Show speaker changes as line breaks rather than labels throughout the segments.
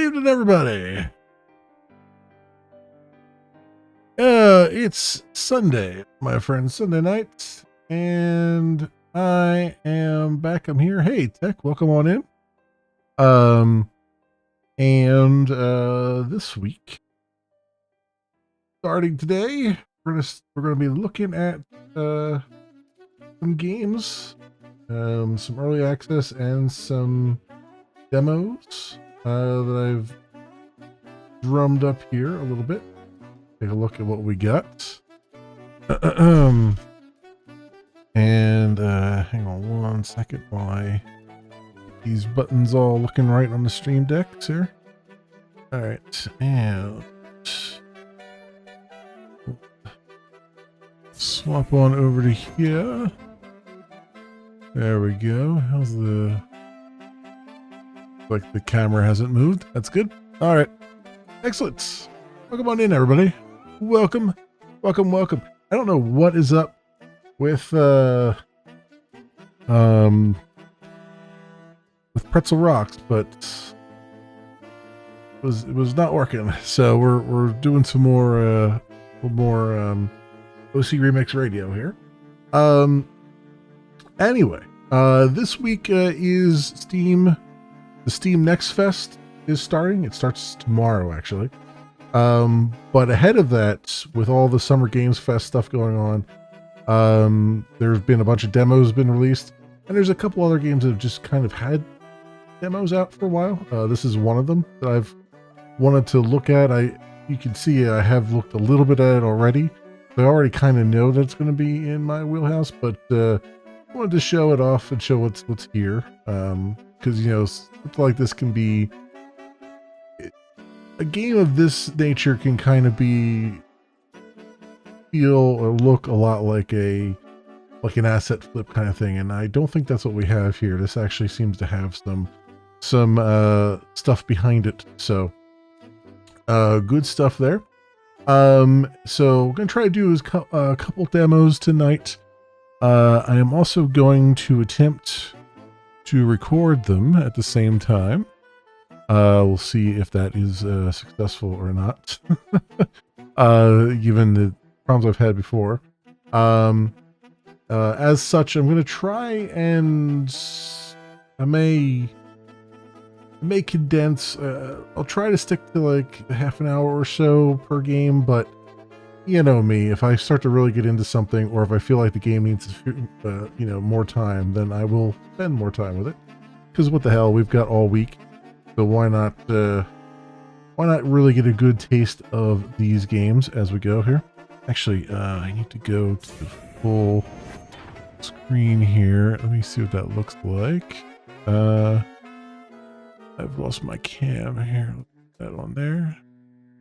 evening, everybody. It's Sunday, my friends, Sunday night, and I am back. I'm here. Hey, Tech, welcome on in. This week, starting today, we're gonna be looking at some games, some early access and some demos that I've drummed up here a little bit. Take a look at what we got. And hang on one second while I get these buttons all looking right on the stream decks here. All right, and swap on over to here. There we go. How's the... Like the camera hasn't moved. That's good. All right. Excellent. Welcome on in, everybody. Welcome. Welcome, welcome. I don't know what is up with Pretzel Rocks, but it was not working. So we're doing some more OC Remix Radio here. Anyway, this week is Steam. The Steam Next Fest is starting. It starts tomorrow, actually. But ahead of that, with all the Summer Games Fest stuff going on, there's been a bunch of demos been released, and there's a couple other games that have just kind of had demos out for a while. This is one of them that I've wanted to look at. You can see I have looked a little bit at it already. So I already kind of know that it's going to be in my wheelhouse, but I wanted to show it off and show what's here. Because, you know, something like this can be... A game of this nature can kind of feel or look a lot like an asset flip kind of thing, and I don't think that's what we have here. This actually seems to have some stuff behind it, so good stuff there. So we're gonna try to do a couple demos tonight. I am also going to attempt to record them at the same time. We'll see if that is successful or not, given the problems I've had before. As such, I'm going to try and I may condense. I'll try to stick to like half an hour or so per game, but you know me, if I start to really get into something, or if I feel like the game needs more time, then I will spend more time with it. Because what the hell, we've got all week. So why not really get a good taste of these games as we go here? Actually, I need to go to the full screen here. Let me see what that looks like. I've lost my cam here. Put that on there.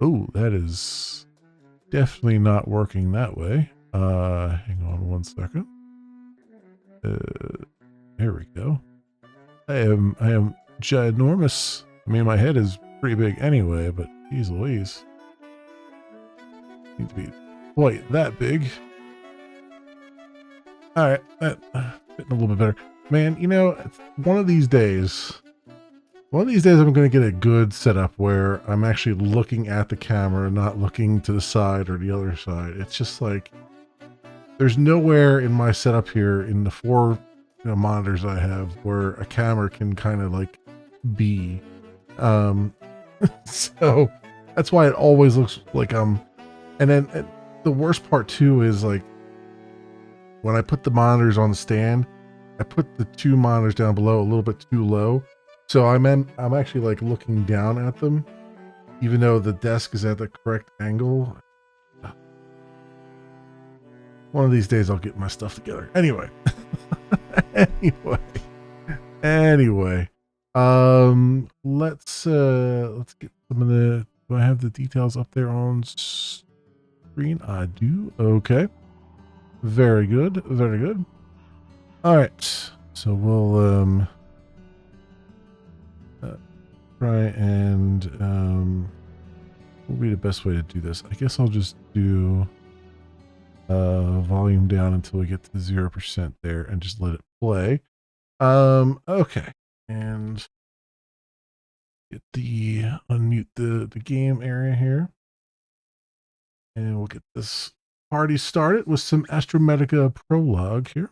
Oh, that is definitely not working that way. Hang on one second. There we go. I am ginormous. I mean, my head is pretty big anyway, but geez Louise. Need to be quite that big. Alright, getting a little bit better. Man, you know, one of these days I'm going to get a good setup where I'm actually looking at the camera, not looking to the side or the other side. It's just like, there's nowhere in my setup here in the four monitors I have where a camera can kind of like be. So that's why it always looks like and then the worst part too is like when I put the monitors on the stand, I put the two monitors down below a little bit too low, so I'm actually like looking down at them even though the desk is at the correct angle. One of these days I'll get my stuff together. Anyway. Anyway. Let's get some of the... Do I have the details up there on screen? I do. Okay. Very good. Very good. All right. So we'll try and what would be the best way to do this? I guess I'll just do volume down until we get to 0% there and just let it play. Okay. And get the unmute the game area here, and we'll get this party started with some Astromedica prologue here.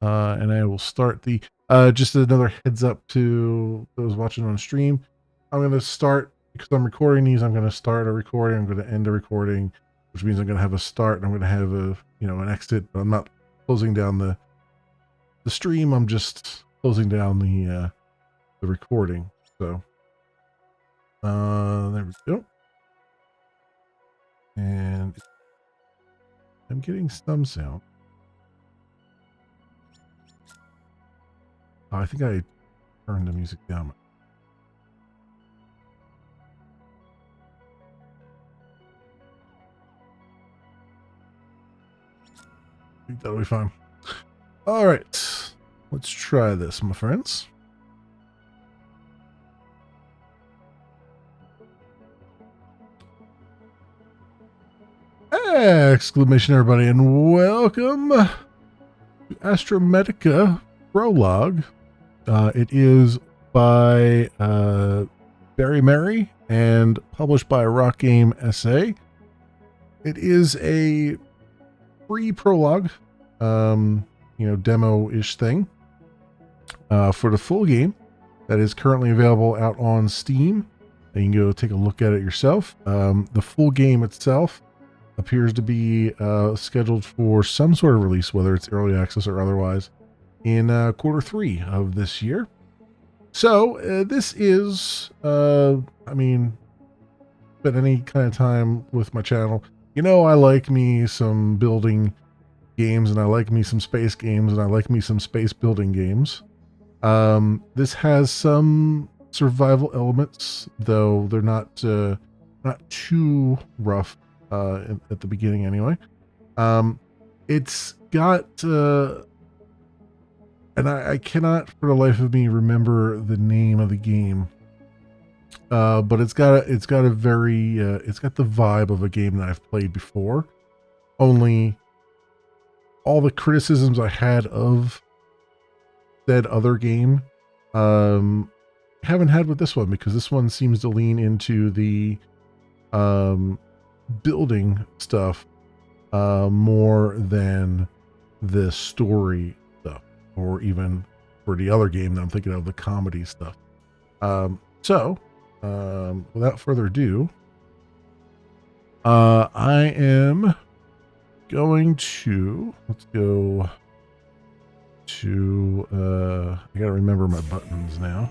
And I will start the just another heads up to those watching on stream. I'm going to start, because I'm recording these, I'm going to start a recording, I'm going to end a recording, which means I'm going to have a start and I'm going to have a, an exit, but I'm not closing down the stream. I'm just closing down the recording. So there we go. And I'm getting some sound. I think I turned the music down. I think that'll be fine. All right, let's try this, my friends. Exclamation, everybody, and welcome to Astromedica Prologue. It is by Barry Mary and published by Rock Game SA. It is a free prologue, demo-ish thing for the full game that is currently available out on Steam. And you can go take a look at it yourself. The full game itself appears to be scheduled for some sort of release, whether it's early access or otherwise, in Q3 of this year. So this is, spend any kind of time with my channel. I like me some building games, and I like me some space games, and I like me some space building games. This has some survival elements, though they're not too rough at the beginning anyway. It's got and I cannot for the life of me remember the name of the game, but it's got a very it's got the vibe of a game that I've played before, only all the criticisms I had of that other game haven't had with this one, because this one seems to lean into the building stuff more than the story stuff, or even for the other game that I'm thinking of, the comedy stuff. So without further ado, I am going to, let's go to I gotta remember my buttons now.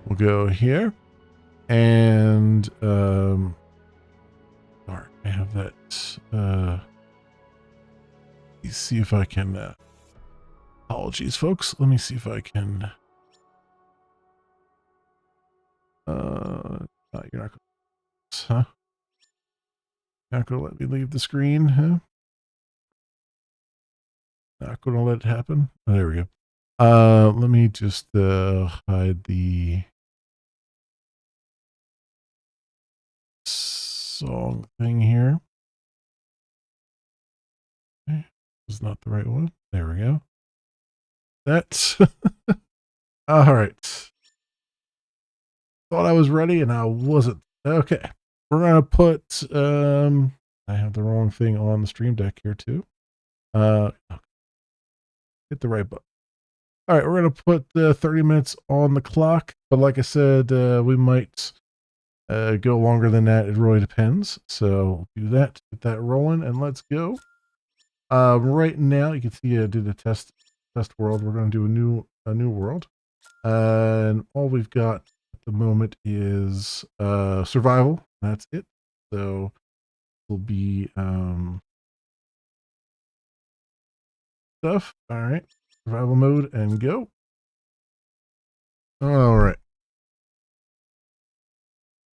We'll go here, and all right, I have that. Let's see if I can. Apologies, folks. Let me see if I can. You're not gonna, huh? Not gonna let me leave the screen, huh? Not gonna let it happen. Oh, there we go. Let me just hide the song thing here. Okay, this is not the right one. There we go. That's all right. Thought I was ready and I wasn't. Okay, we're gonna put I have the wrong thing on the stream deck here too. Hit the right button. All right, we're gonna put the 30 minutes on the clock, but like I said, we might go longer than that. It really depends. So do that, get that rolling, and let's go. Right now you can see I did a test world. We're gonna do a new world, and all we've got at the moment is survival. That's it. So will be stuff. All right, survival mode and go. All right.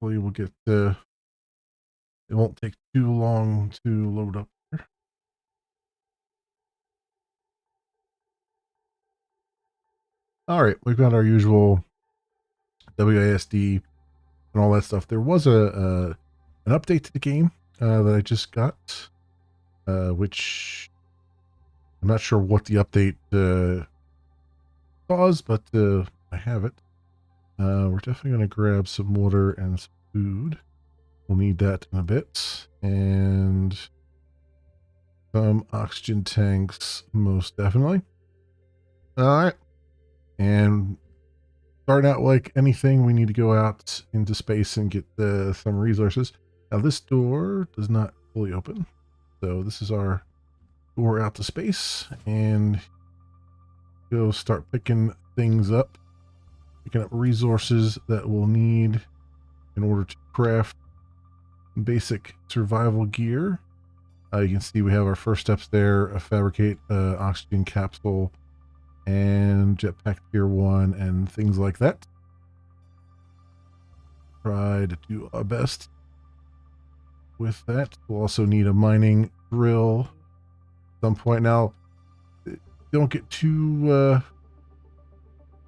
Hopefully we'll get it won't take too long to load up here. All right, we've got our usual WASD and all that stuff. There was an update to the game that I just got, which I'm not sure what the update caused, but I have it. We're definitely going to grab some water and some food. We'll need that in a bit. And some oxygen tanks, most definitely. All right. And starting out like anything, we need to go out into space and get some resources. Now, this door does not fully open. So this is our door out to space. And go start picking things up. Picking up resources that we'll need in order to craft basic survival gear. You can see we have our first steps there: fabricate oxygen capsule and jetpack tier 1 and things like that. Try to do our best with that. We'll also need a mining drill at some point. Now, don't get too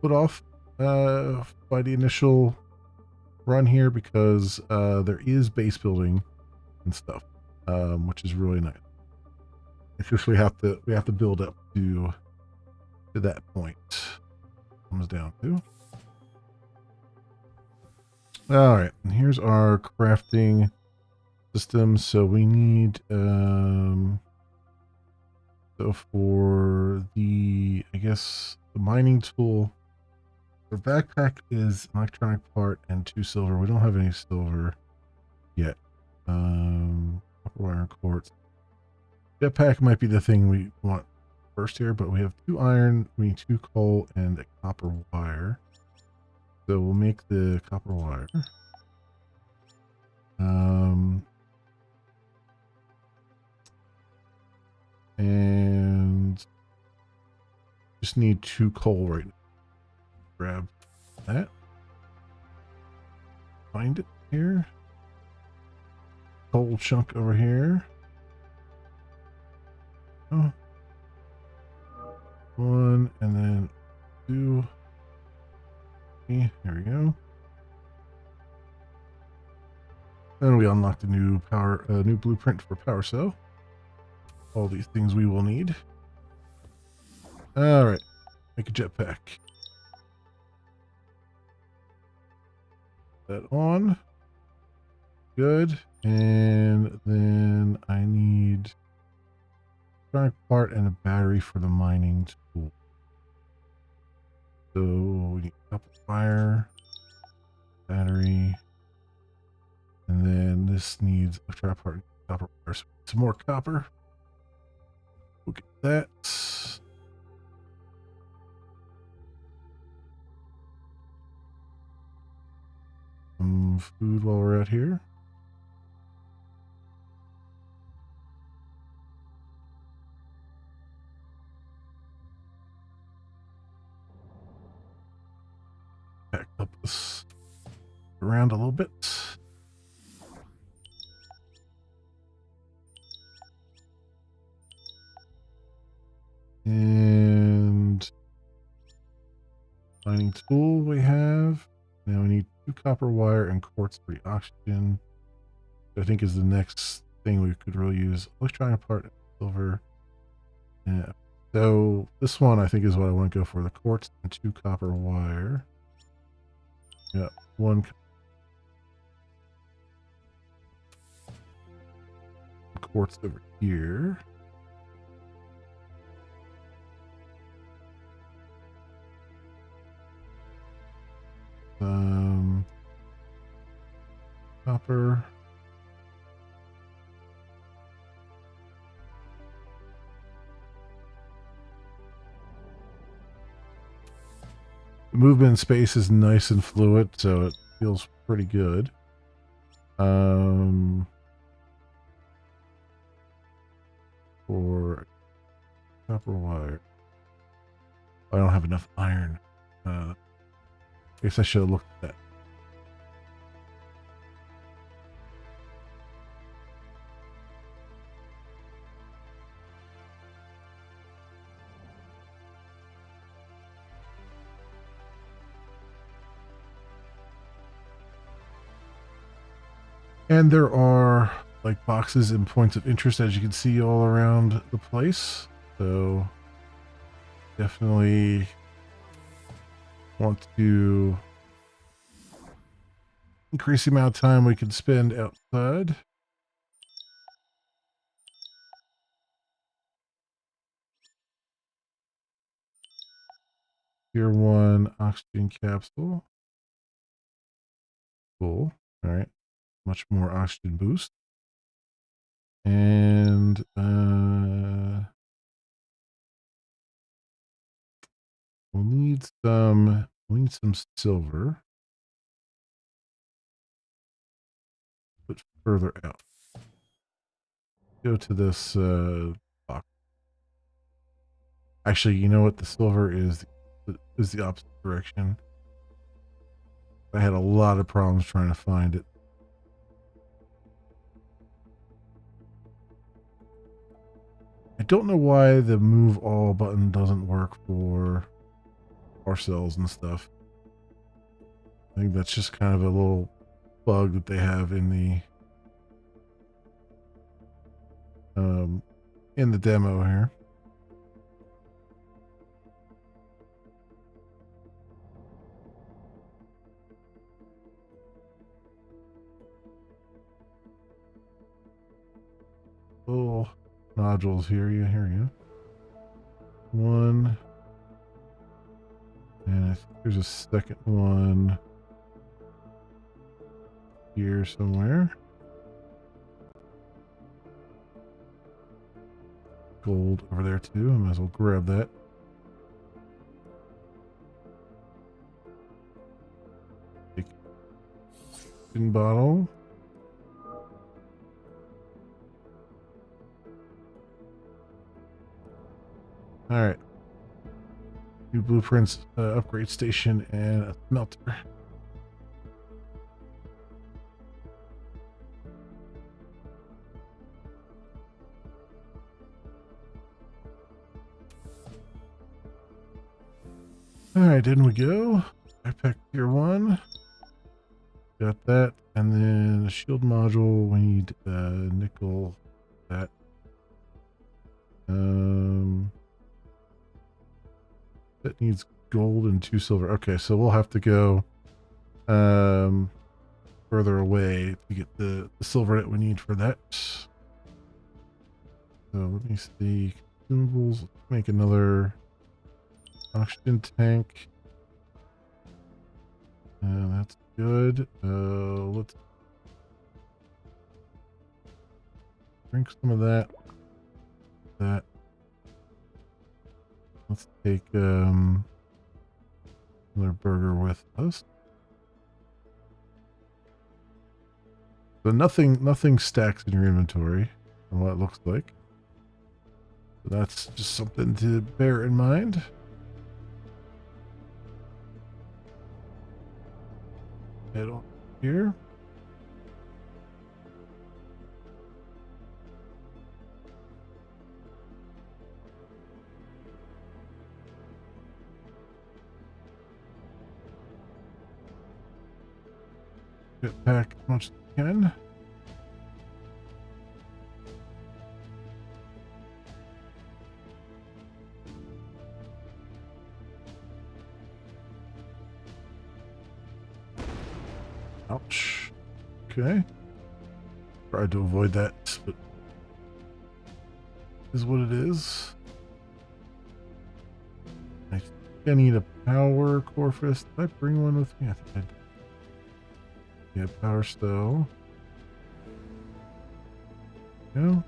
put off by the initial run here, because there is base building and stuff, which is really nice. It's just we have to build up to that point. Comes down to. All right, and here's our crafting system. So we need so for the, I guess, the mining tool, the backpack is an electronic part and 2 silver. We don't have any silver yet. Copper wire and quartz. Jetpack might be the thing we want first here, but we have 2 iron, we need 2 coal, and a copper wire. So we'll make the copper wire. And just need 2 coal right now. Grab that. Find it here. Coal chunk over here. Oh. 1 and then 2. Okay, here we go. And we unlocked a new new blueprint for power cell. All these things we will need. All right, make a jetpack. That on. Good. And then I need a electronic part and a battery for the mining tool. So we need copper wire, battery, and then this needs electronic part and copper wire. So some more copper. We'll get that. Some food while we're out here. Back up this around a little bit. And mining tool we have. Now we need 2 copper wire and quartz for the oxygen. I think is the next thing we could really use. Electronic part and silver. Yeah. So this one I think is what I want to go for. The quartz and 2 copper wire. Yeah, 1 quartz over here. Copper. The movement in space is nice and fluid, so it feels pretty good. For copper wire, I don't have enough iron. I guess I should have looked at that. And there are like boxes and points of interest, as you can see, all around the place. So definitely want to increase the amount of time we can spend outside. Tier 1 oxygen capsule. Cool. All right. Much more oxygen boost. And we'll need some silver. But further out. Go to this box. Actually, you know what? The silver is the opposite direction. I had a lot of problems trying to find it. I don't know why the move all button doesn't work for our cells and stuff. I think that's just kind of a little bug that they have in the demo here. Little nodules here. Here you. One. And I think there's a second one here somewhere. Gold over there too. I might as well grab that. Take bottle. All right. New blueprints, upgrade station, and a smelter. All right, in we go. Backpack tier 1. Got that. And then the shield module, we need nickel. That. That needs gold and 2 silver. Okay, so we'll have to go further away to get the silver that we need for that. So let me see. Consumables. Let's make another oxygen tank. That's good. Let's drink some of that. Let's take another burger with us. So nothing stacks in your inventory on what it looks like. So that's just something to bear in mind. Head on here. Get back as much as you can. Ouch. Okay. Tried to avoid that, but is what it is. I think I need a power core fist. Did I bring one with me? I think I did. Yeah, power stone. No.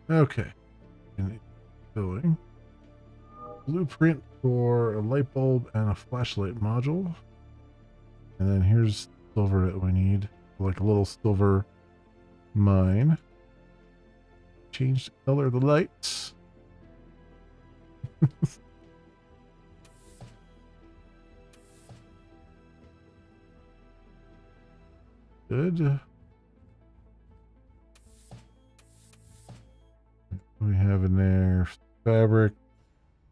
Okay. And filling. Blueprint for a light bulb and a flashlight module. And then here's silver that we need. Like a little silver mine. Change the color of the lights. Good. What do we have in there? Fabric.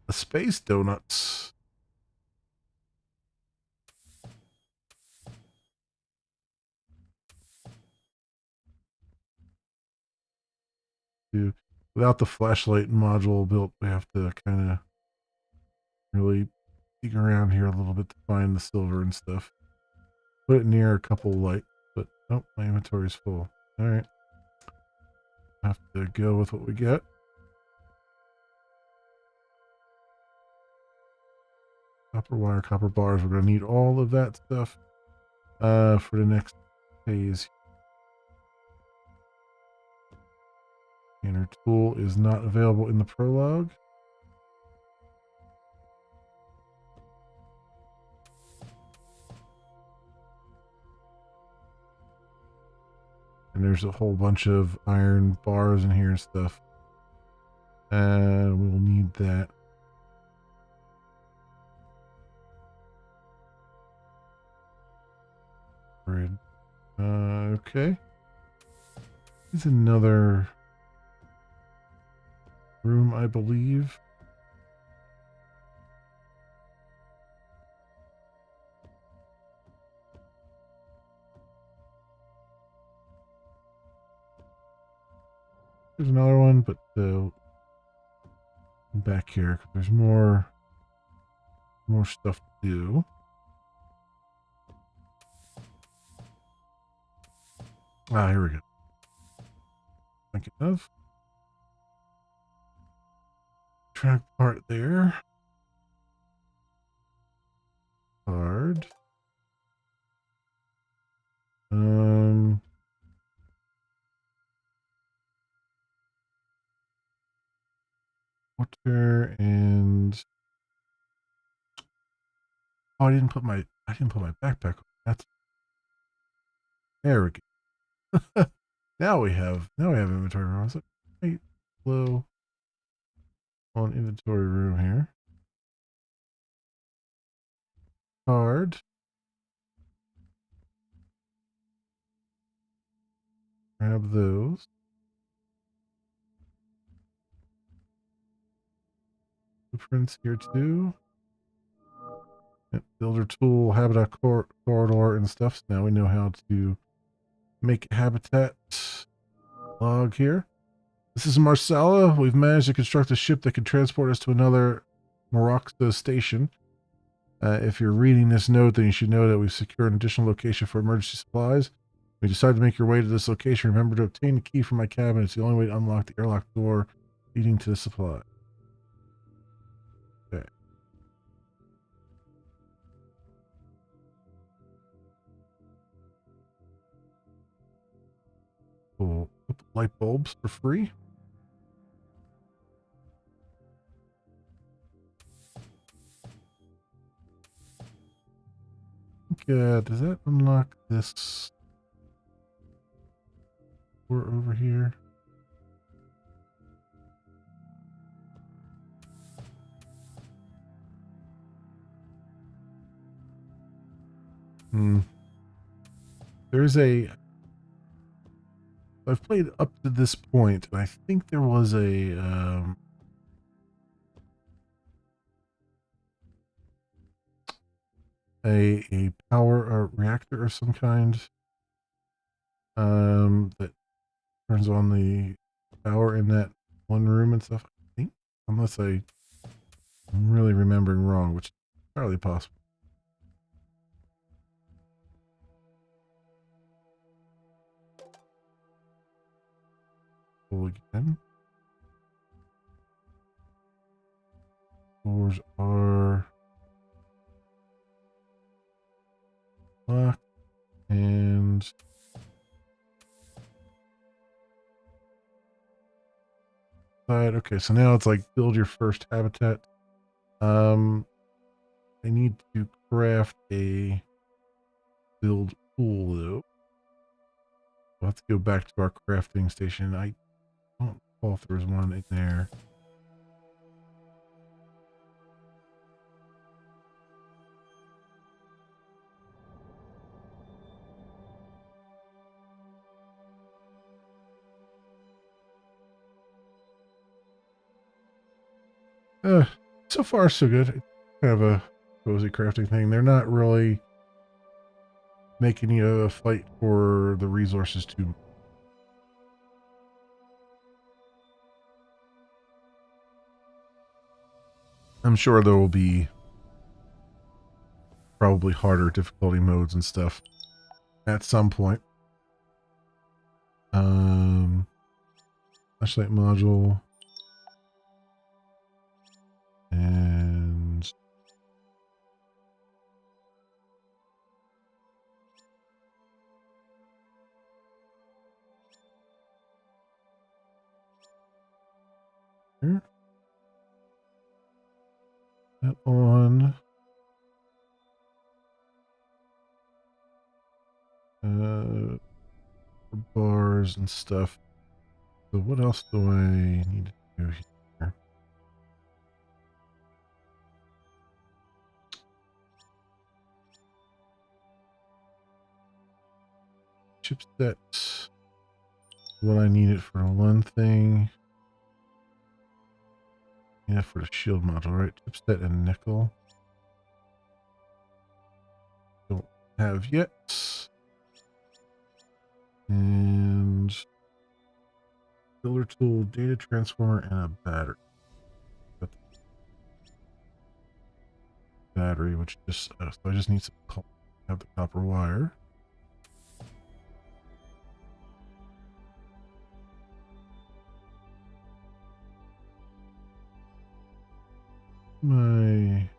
The space donuts. Without the flashlight module built, we have to kind of really dig around here a little bit to find the silver and stuff. Put it near a couple lights, but nope, my inventory is full. All right. Have to go with what we get. Copper wire, copper bars. We're going to need all of that stuff for the next phase. Inner tool is not available in the prologue. And there's a whole bunch of iron bars in here and stuff. We'll need that. Okay. Here's another room, I believe. There's another one, but back here, 'cause there's more stuff to do. Ah, here we go. Think of track part there. Card. Water and oh, I didn't put my backpack on. That's there we go. now we have inventory room. So right low on inventory room here. Card. Grab those. Blueprints here too. Yep, builder tool, habitat corridor and stuff. So now we know how to make habitat. Log here. This is Marsala. We've managed to construct a ship that can transport us to another Moroxo station. If you're reading this note, then you should know that we've secured an additional location for emergency supplies. When you decide to make your way to this location, remember to obtain the key from my cabin. It's the only way to unlock the airlock door leading to the supply. Okay. We'll put the light bulbs for free. Does that unlock this door over here? There's I've played up to this point, and I think there was a power reactor of some kind that turns on the power in that one room and stuff. I think, unless I'm really remembering wrong, which is entirely possible. Again. Doors are locked and okay, so now it's like build your first habitat. I need to craft a build tool though. We'll have to go back to our crafting station. I don't recall if there was one in there. So far so good. It's kind of a cozy crafting thing. They're not really making you a fight for the resources too. I'm sure there will be probably harder difficulty modes and stuff at some point. Flashlight module. And here. That on. Bars and stuff. So what else do I need to do here? Chipset. What I need it for one thing. Yeah, for the shield module, right? Chipset and nickel. Don't have yet. And filler tool, data transformer, and a battery. Battery, which just so I just need to have the copper wire. There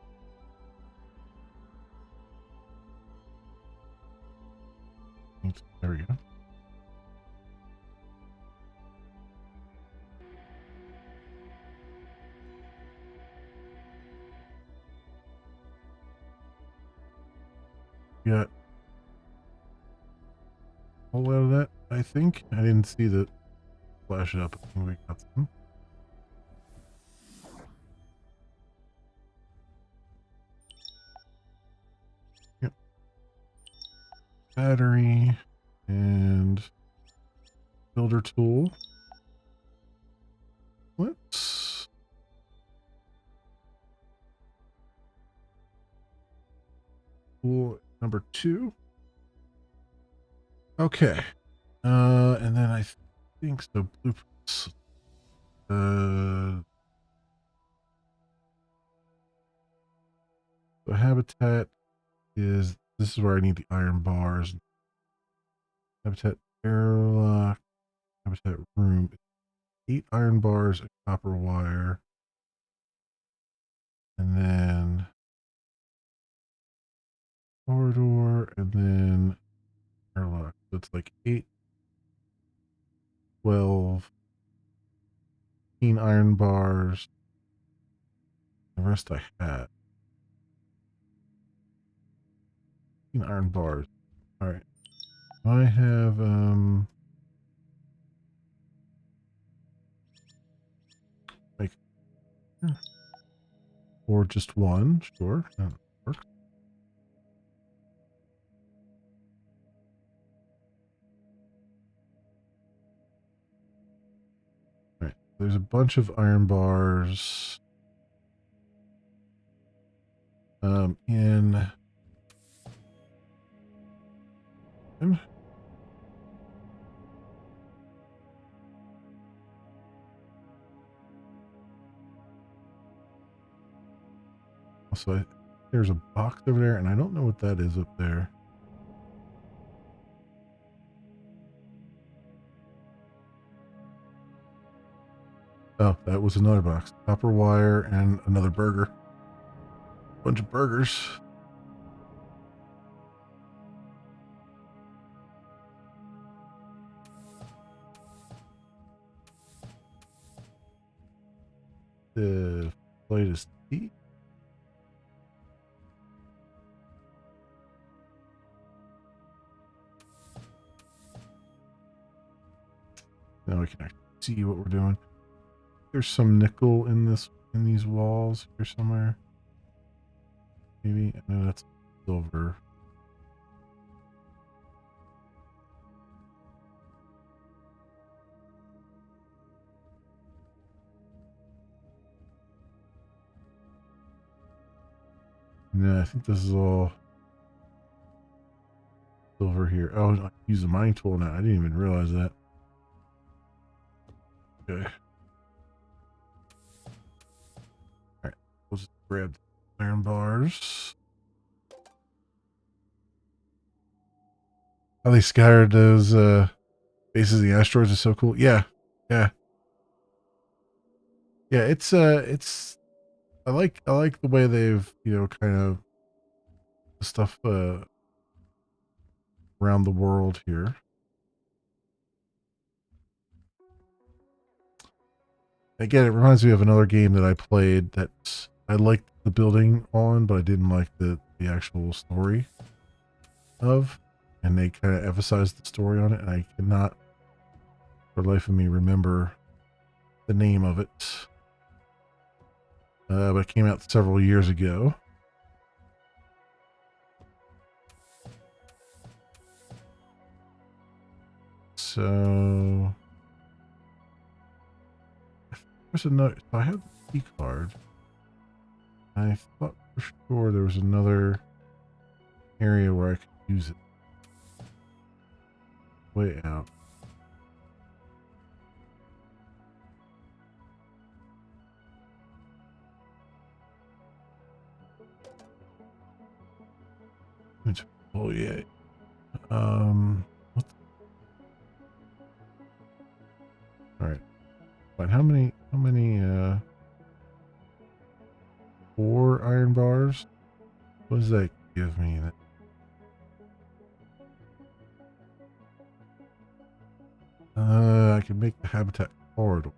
we go. Got all out of that, I think. I didn't see that flash it up. I think we got some. Yep. Battery and builder tool. Let's tool number 2. Okay. And then I think so. Blueprints. The habitat is this is where I need the iron bars. Habitat airlock. Habitat room. 8 iron bars, a copper wire, and then corridor, and then airlock. So it's like 8, 12, 15 iron bars. The rest I had. 15 iron bars. All right. I have like or just one, sure. That works. All right. There's a bunch of iron bars in also there's a box over there, and I don't know what that is up there. Oh, that was another box. Copper wire and another burger. Bunch of burgers. The flight is T. Now we can actually see what we're doing. There's some nickel in these walls here somewhere. Maybe. No, that's silver. No, I think this is all silver here. Oh, I use the mine tool now. I didn't even realize that. Okay. Alright, we'll just grab the iron bars. How they scattered those bases of the asteroids is so cool. Yeah, yeah, yeah. It's I like the way they've kind of the stuff around the world here. Again, it reminds me of another game that I played that I liked the building on, but I didn't like the actual story of, and they kind of emphasized the story on it, and I cannot for the life of me remember the name of it. But it came out several years ago. So there's another. So I have the key card. I thought for sure there was another area where I could use it. Way out. Oh yeah. What all right. But how many 4 iron bars? What does that give me? I can make the habitat corridor.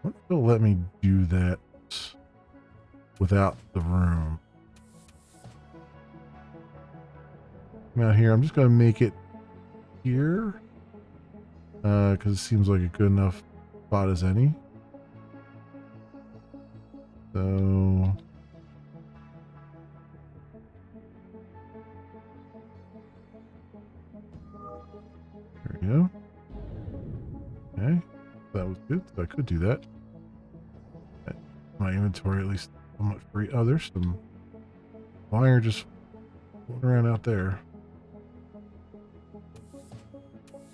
What will let me do that without the room? Come out here. I'm just going to make it here because it seems like a good enough spot as any. So there we go. Okay, that was good. So I could do that. My inventory at least somewhat free. Oh, there's some wire just floating around out there.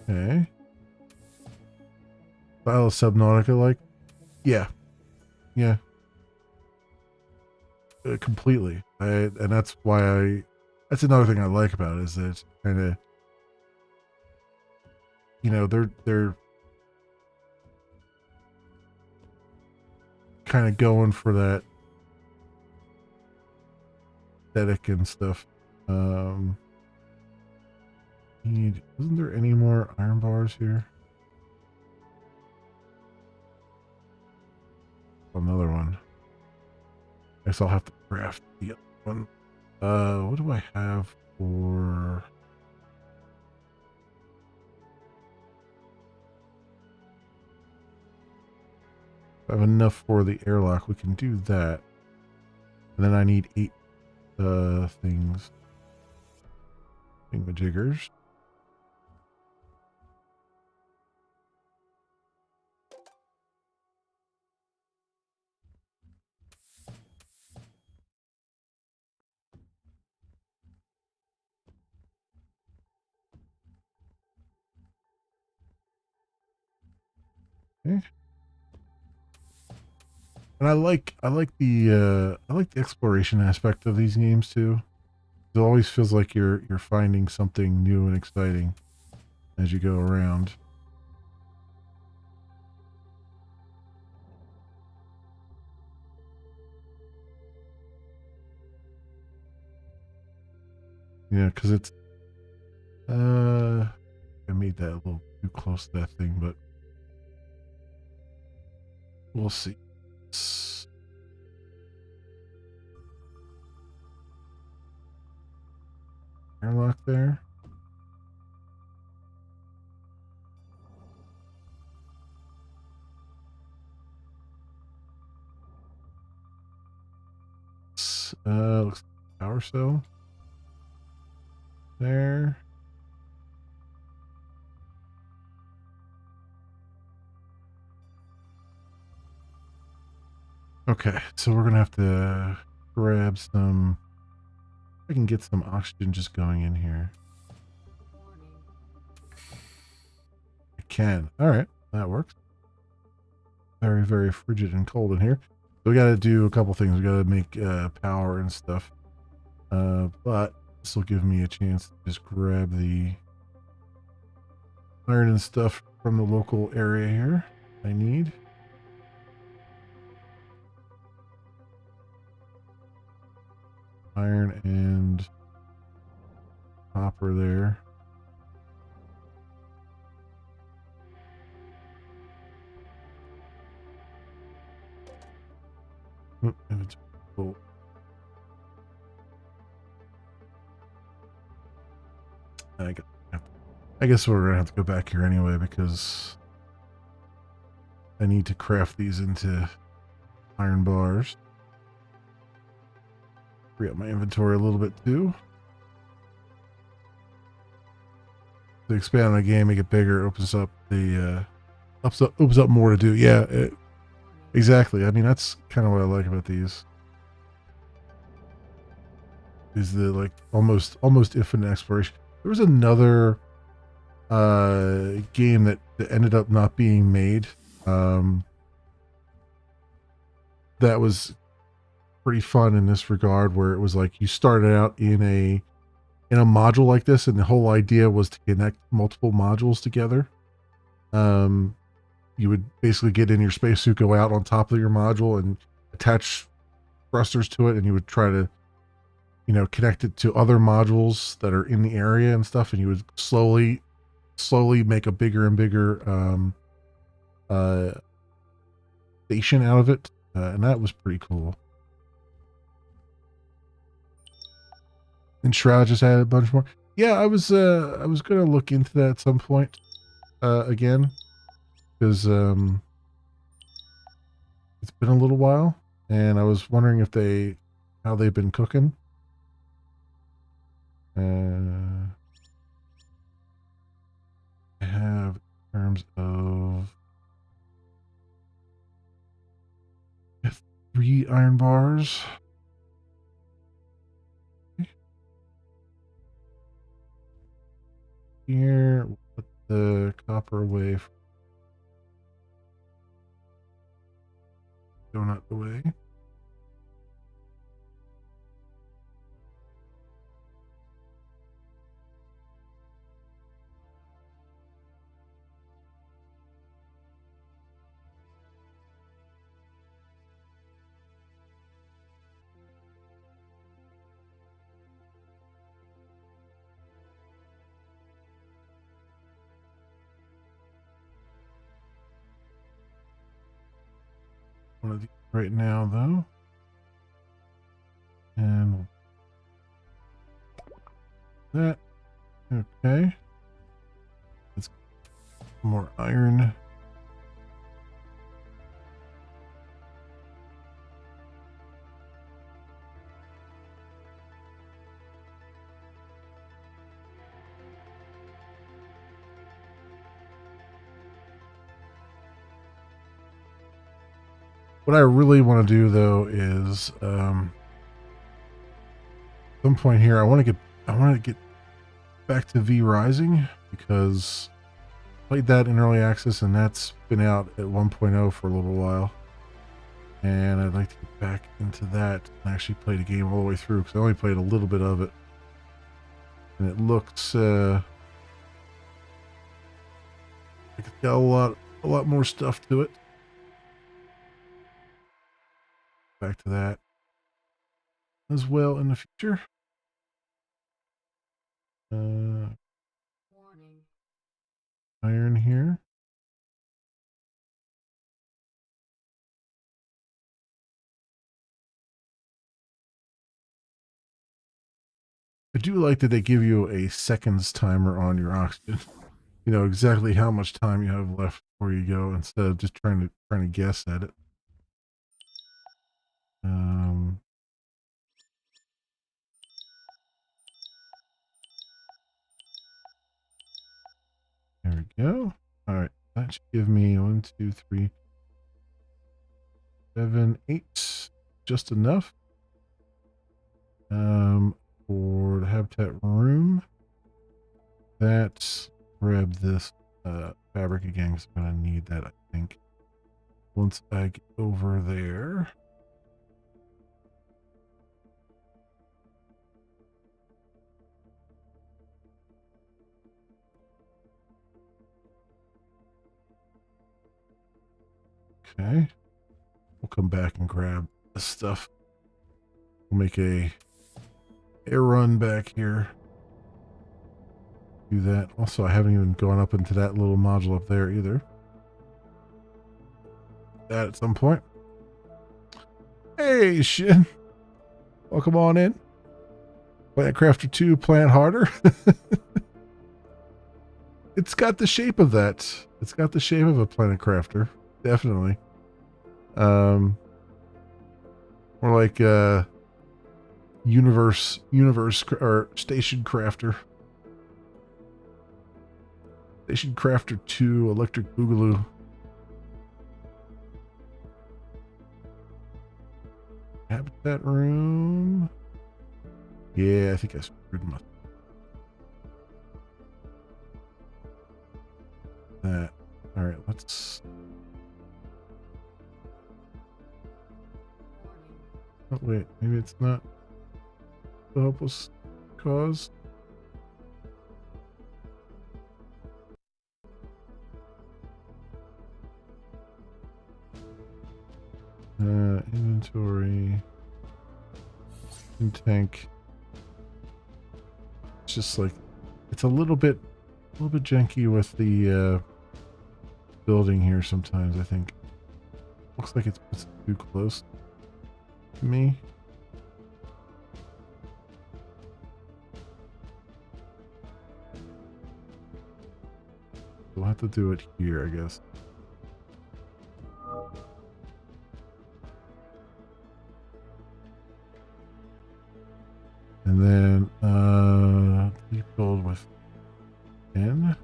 Okay. Style of Subnautica, like, yeah, yeah, completely. And that's why that's another thing I like about it is that it's kind of, they're kind of going for that aesthetic and stuff. Isn't there any more iron bars here? Another one. I guess I'll have to craft the other one. What do I have for? If I have enough for the airlock, we can do that. And then I need 8 things. Thingamajiggers. Okay. And I like the exploration aspect of these games too. It always feels like you're finding something new and exciting as you go around. Yeah, because it's I made that a little too close to that thing, but we'll see. Airlock there. Looks like power cell there. Okay, so we're gonna have to grab some. I can get some oxygen just going in here. I can. All right, that works. Very, very frigid and cold in here. So we got to do a couple things. We got to make power and stuff. But this will give me a chance to just grab the iron and stuff from the local area here I need. Iron and copper there. Oh, it's full. I guess we're gonna have to go back here anyway because I need to craft these into iron bars. Free up my inventory a little bit too. To expand on the game, make it bigger, opens up the opens up more to do. Yeah, exactly. I mean, that's kind of what I like about these. Is the like almost infinite exploration. There was another game that ended up not being made. That was pretty fun in this regard, where it was like you started out in a module like this, and the whole idea was to connect multiple modules together. You would basically get in your spacesuit, go out on top of your module, and attach thrusters to it, and you would try to, you know, connect it to other modules that are in the area and stuff, and you would slowly make a bigger and bigger station out of it, and that was pretty cool. And Shroud just added a bunch more. Yeah, I was gonna look into that at some point again, because it's been a little while, and I was wondering if how they've been cooking. I have in terms of 3 iron bars. Here, we'll put the copper away. Donut away. One of these right now, though. And that. Okay. Let's get more iron. What I really want to do, though, is some point here I want to get back to V Rising, because I played that in early access, and that's been out at 1.0 for a little while, and I'd like to get back into that and actually play the game all the way through, because I only played a little bit of it, and it looks like it's got a lot more stuff to it. Back to that as well in the future. Iron here. I do like that they give you a seconds timer on your oxygen. You know exactly how much time you have left before you go, instead of just trying to guess at it. There we go. All right, that should give me 1, 2, 3, 7, 8, just enough. For the habitat room, let's grab this fabric again, because I'm gonna need that, I think, once I get over there. Okay. We'll come back and grab this stuff. We'll make a run back here. Do that. Also, I haven't even gone up into that little module up there either. That at some point. Hey, Shin. Welcome on in. Plant Crafter 2, Plant Harder. It's got the shape of that. It's got the shape of a Planet Crafter. Definitely. More like universe or Station Crafter. Station Crafter 2, Electric Boogaloo. Habitat room. Yeah, I think I screwed myself. That. All right, let's. Oh, wait, maybe it's not the hopeless cause. Inventory. In tank. It's just like it's a little bit janky with the building here sometimes, I think. Looks like it's too close to me. We'll have to do it here, I guess. And then build with N.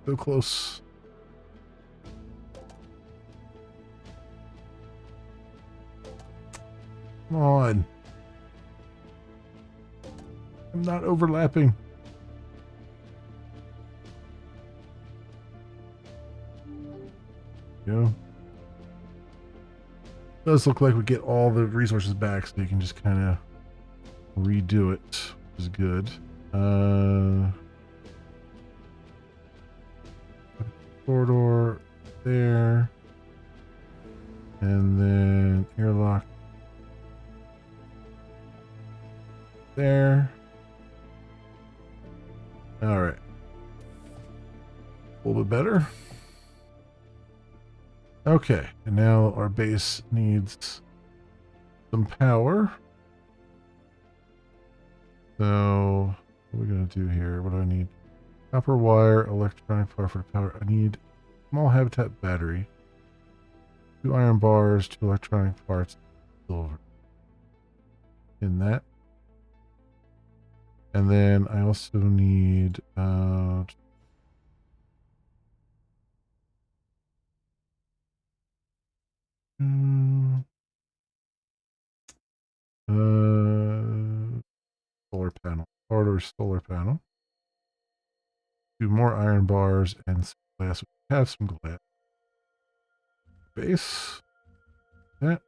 So close. Come on. I'm not overlapping. Yeah. Does look like we get all the resources back, so you can just kind of redo it, which is good. Corridor there, and then airlock there. All right, a little bit better. Okay, and now our base needs some power. So what are we gonna do here? What do I need? Copper wire, electronic power for the power. I need small habitat battery, 2 iron bars, 2 electronic parts, silver. In that. And then I also need solar panel. Harder solar panel. 2 more iron bars and some glass. We have some glass. Base. That.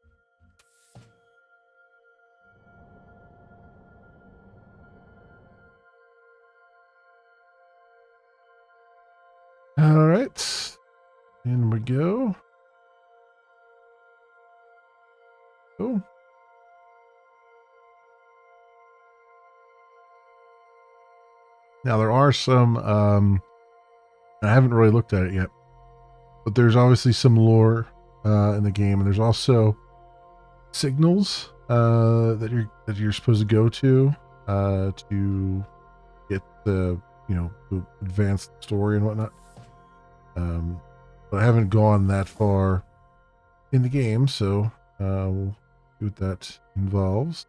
All right. In we go. Oh. Now there are some, I haven't really looked at it yet, but there's obviously some lore in the game, and there's also signals that you're supposed to go to get the to advance the story and whatnot. But I haven't gone that far in the game, so we'll see what that involves.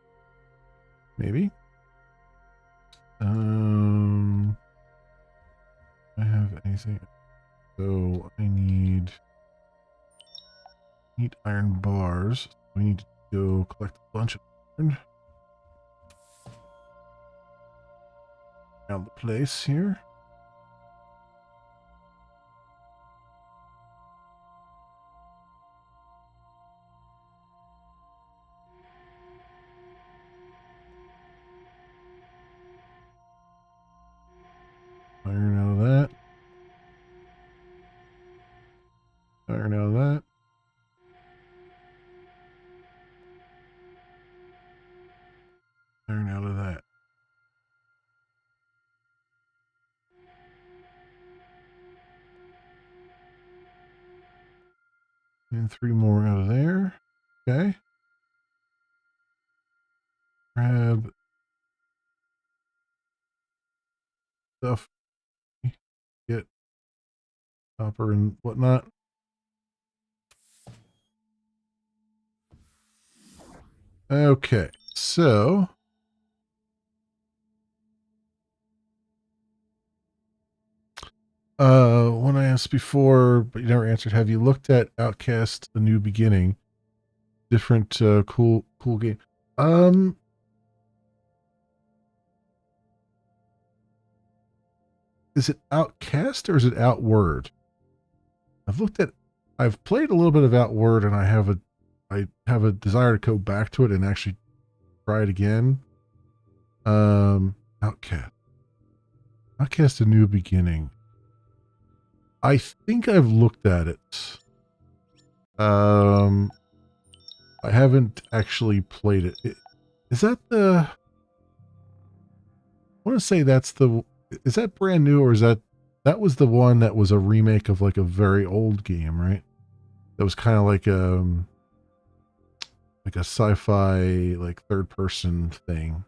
Maybe. I have anything? So I need iron bars. We need to go collect a bunch of iron. around the place here. Iron out of that. Iron out of that. Iron out of that. And 3 more out of there. Okay. Grab stuff. Get copper and whatnot. Okay, so when I asked before, but you never answered, have you looked at Outcast: A New Beginning? Different cool game. Is it Outcast or is it Outward? I've played a little bit of Outward, and I have a desire to go back to it and actually try it again. Outcast. Outcast: A New Beginning. I think I've looked at it. I haven't actually played it. Is that the... I want to say that's the... Is that brand new, or is that was the one that was a remake of like a very old game, right? That was kind of like a sci-fi, like third person thing.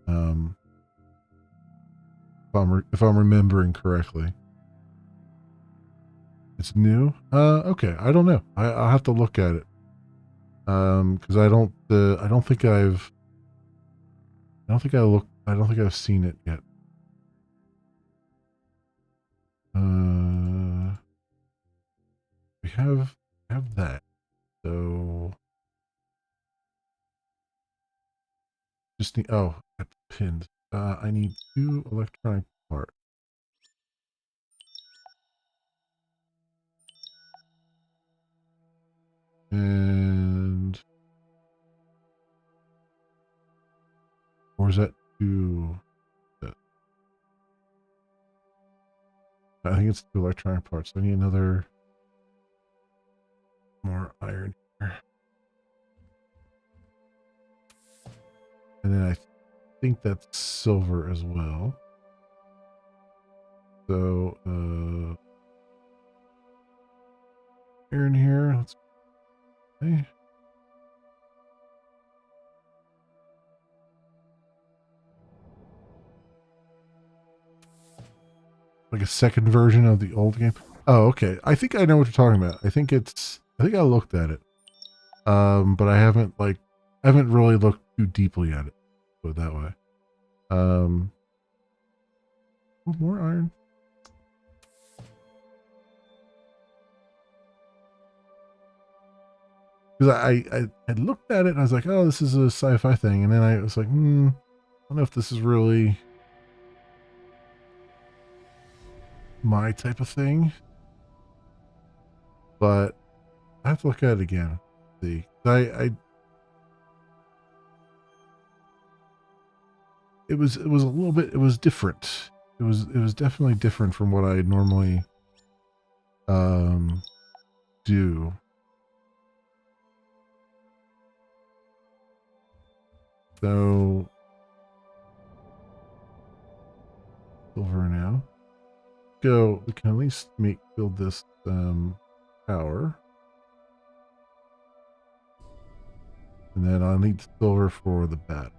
If I'm remembering correctly. It's new. Okay. I don't know. I'll have to look at it. Because I don't think I've seen it yet. We have that. So just need, oh, got pinned. I need 2 electronic parts. And or is that 2? I think it's 2 electronic parts. I need another more iron here. And then I think that's silver as well. So iron here. Let's okay. Like a second version of the old game. Oh, okay. I think I know what you're talking about. I think I looked at it. But I haven't really looked too deeply at it. Put it that way. More iron. Because I had looked at it and I was like, oh, this is a sci-fi thing, and then I was like, I don't know if this is really my type of thing. But I have to look at it again. See, it was a little bit. It was different. It was definitely different from what I normally do. So silver now. Go. We can at least build this tower. And then I'll need silver for the bat.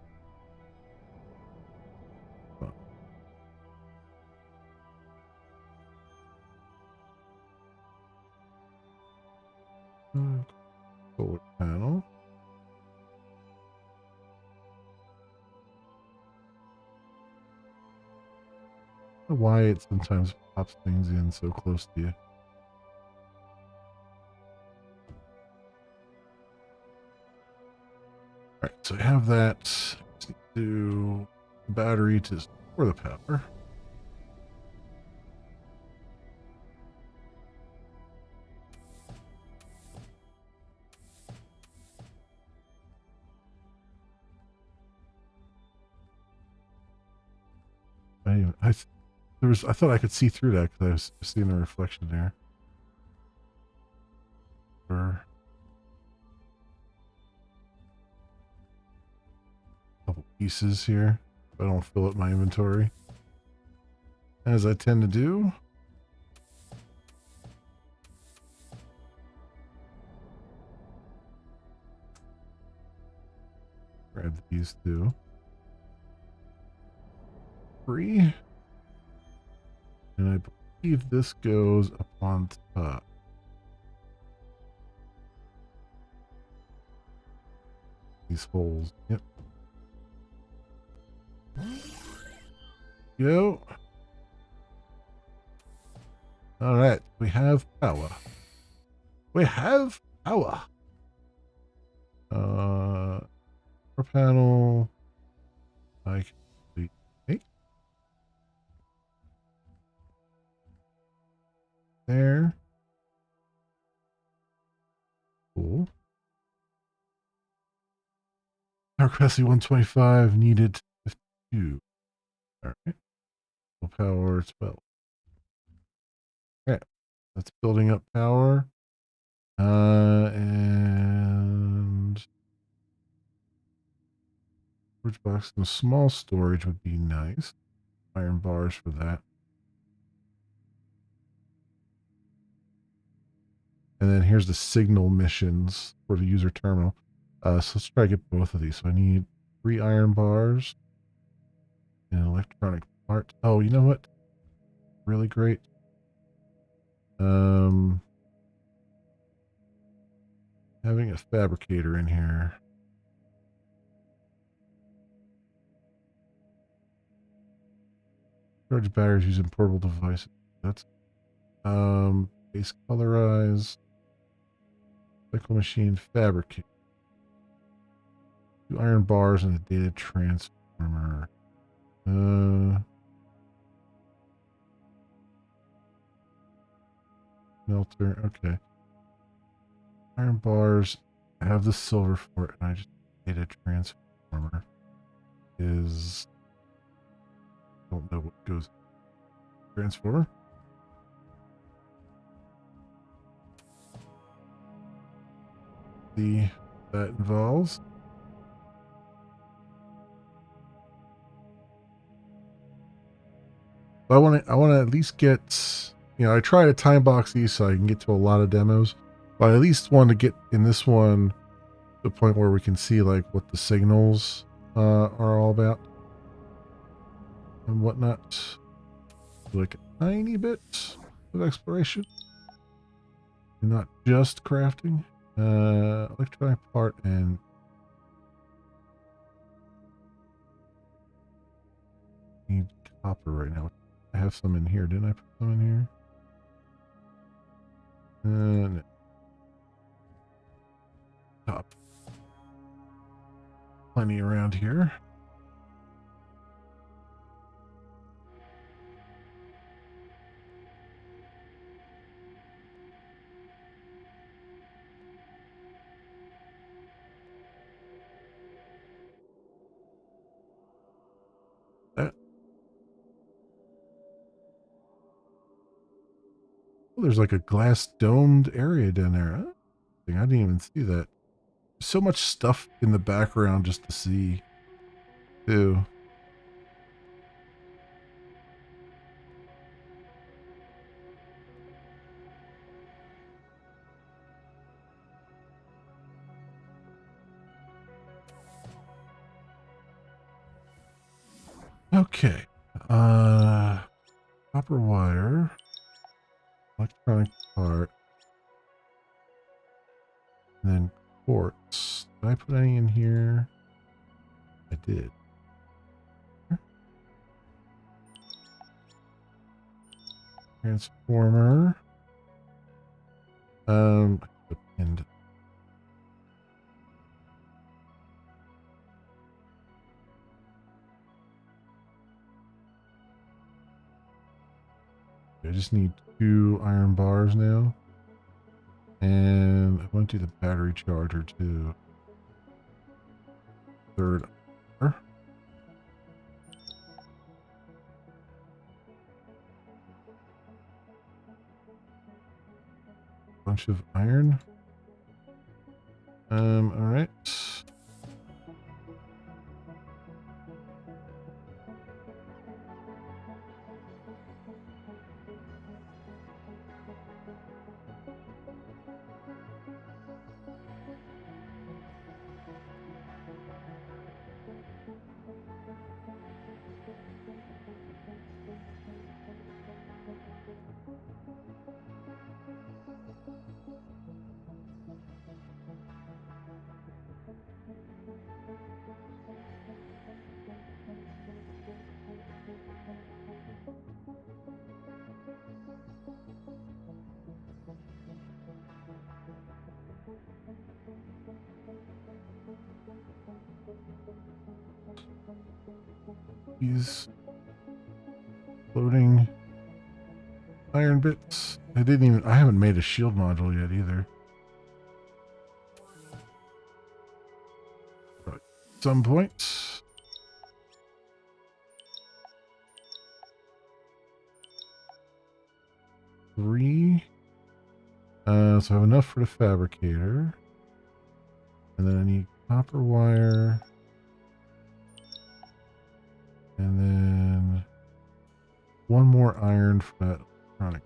Solar panel. I don't know why it sometimes pops things in so close to you. Alright, so I have that. Just need to do battery to for the power. Anyway, I thought I could see through that because I was seeing the reflection there. For a couple pieces here, if I don't fill up my inventory, as I tend to do. Grab these two. 3. And I believe this goes up on top. These holes. Yep. Go. All right. We have power. We have power. Panel. I can make there. Cool. Power capacity 125 needed 52. All right. Full power 12. Okay. That's building up power. And storage box and small storage would be nice. Iron bars for that. And then here's the signal missions for the user terminal. So let's try to get both of these. So I need 3 iron bars and electronic part. Oh, you know what? Really great. Having a fabricator in here. Charge batteries using portable devices. That's base colorize. Cycle machine fabricate. 2 iron bars and a data transformer. Melter. Okay. Iron bars. I have the silver for it, and I just data transformer is. Don't know what goes. Transformer. See what that involves. I want to at least get, I try to time box these so I can get to a lot of demos, but I at least want to get in this one to the point where we can see like what the signals are all about and whatnot. Like a tiny bit of exploration and not just crafting. Electronic part and need copper right now. I have some in here. Didn't I put some in here? No. Top. Plenty around here. That. Oh, there's like a glass domed area down there. Huh? I didn't even see that. So much stuff in the background just to see, too. Okay. Copper wire. Electronic part. And then quartz. Did I put any in here? I did. Transformer. And I just need 2 iron bars now. And I want to do the battery charger too. 3rd bar. Bunch of iron. All right. These floating iron bits. I haven't made a shield module yet either. But at some point. Three. So I have enough for the fabricator. And then I need copper wire. And then 1 more iron for that electronic.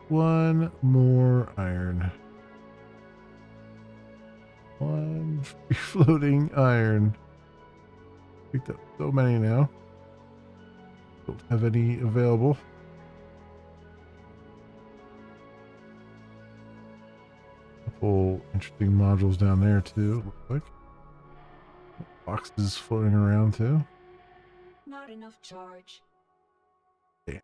1 more iron. 1 free floating iron. Picked up so many now. Don't have any available. Couple interesting modules down there too, looks like. Boxes floating around too.
Not enough charge.
Damn.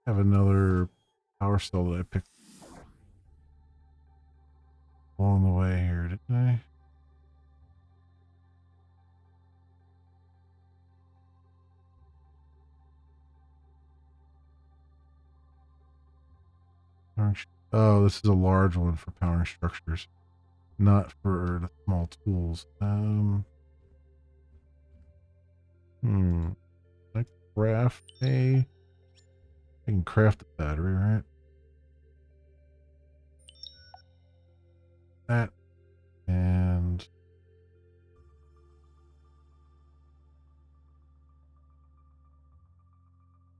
Have another power cell that I picked along the way here, didn't I? Oh, this is a large one for powering structures, not for the small tools. I craft I can craft a battery, right? That and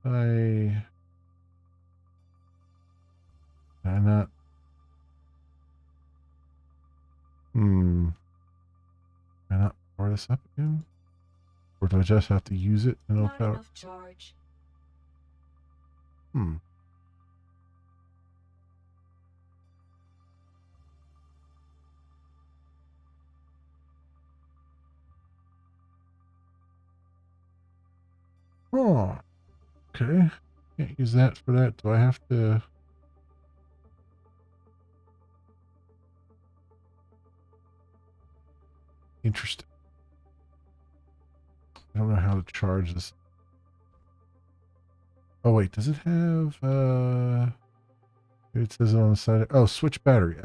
I not. Can I not power this up again? Or do I just have to use it and it'll
Not
power?
enough charge.
Oh, okay. Can't use that for that. Do I have to? Interesting. I don't know how to charge this. Oh wait, does it have it says on the side. Oh, switch battery.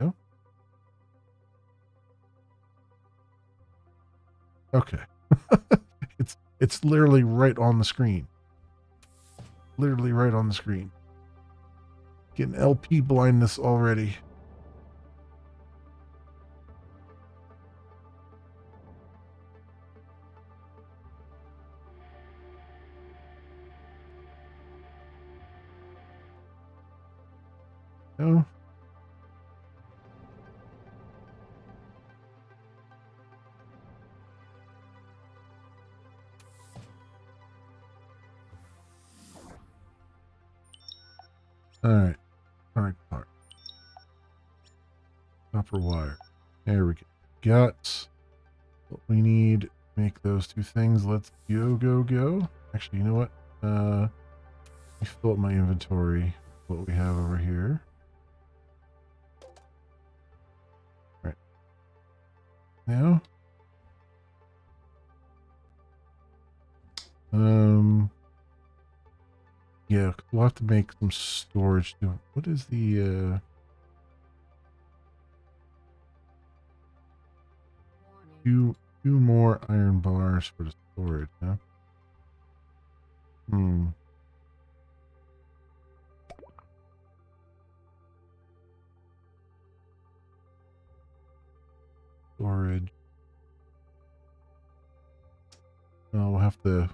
No? Okay. It's literally right on the screen. Literally right on the screen. Getting LP blindness already. No. All right. Part. Copper wire. There we go. Got what we need to make those 2 things. Let's go. Actually, you know what? Let me fill up my inventory. what we have over here. Right now, yeah, we'll have to make some storage. What is the two more iron bars for the storage? Huh? Storage. Oh, we'll have to.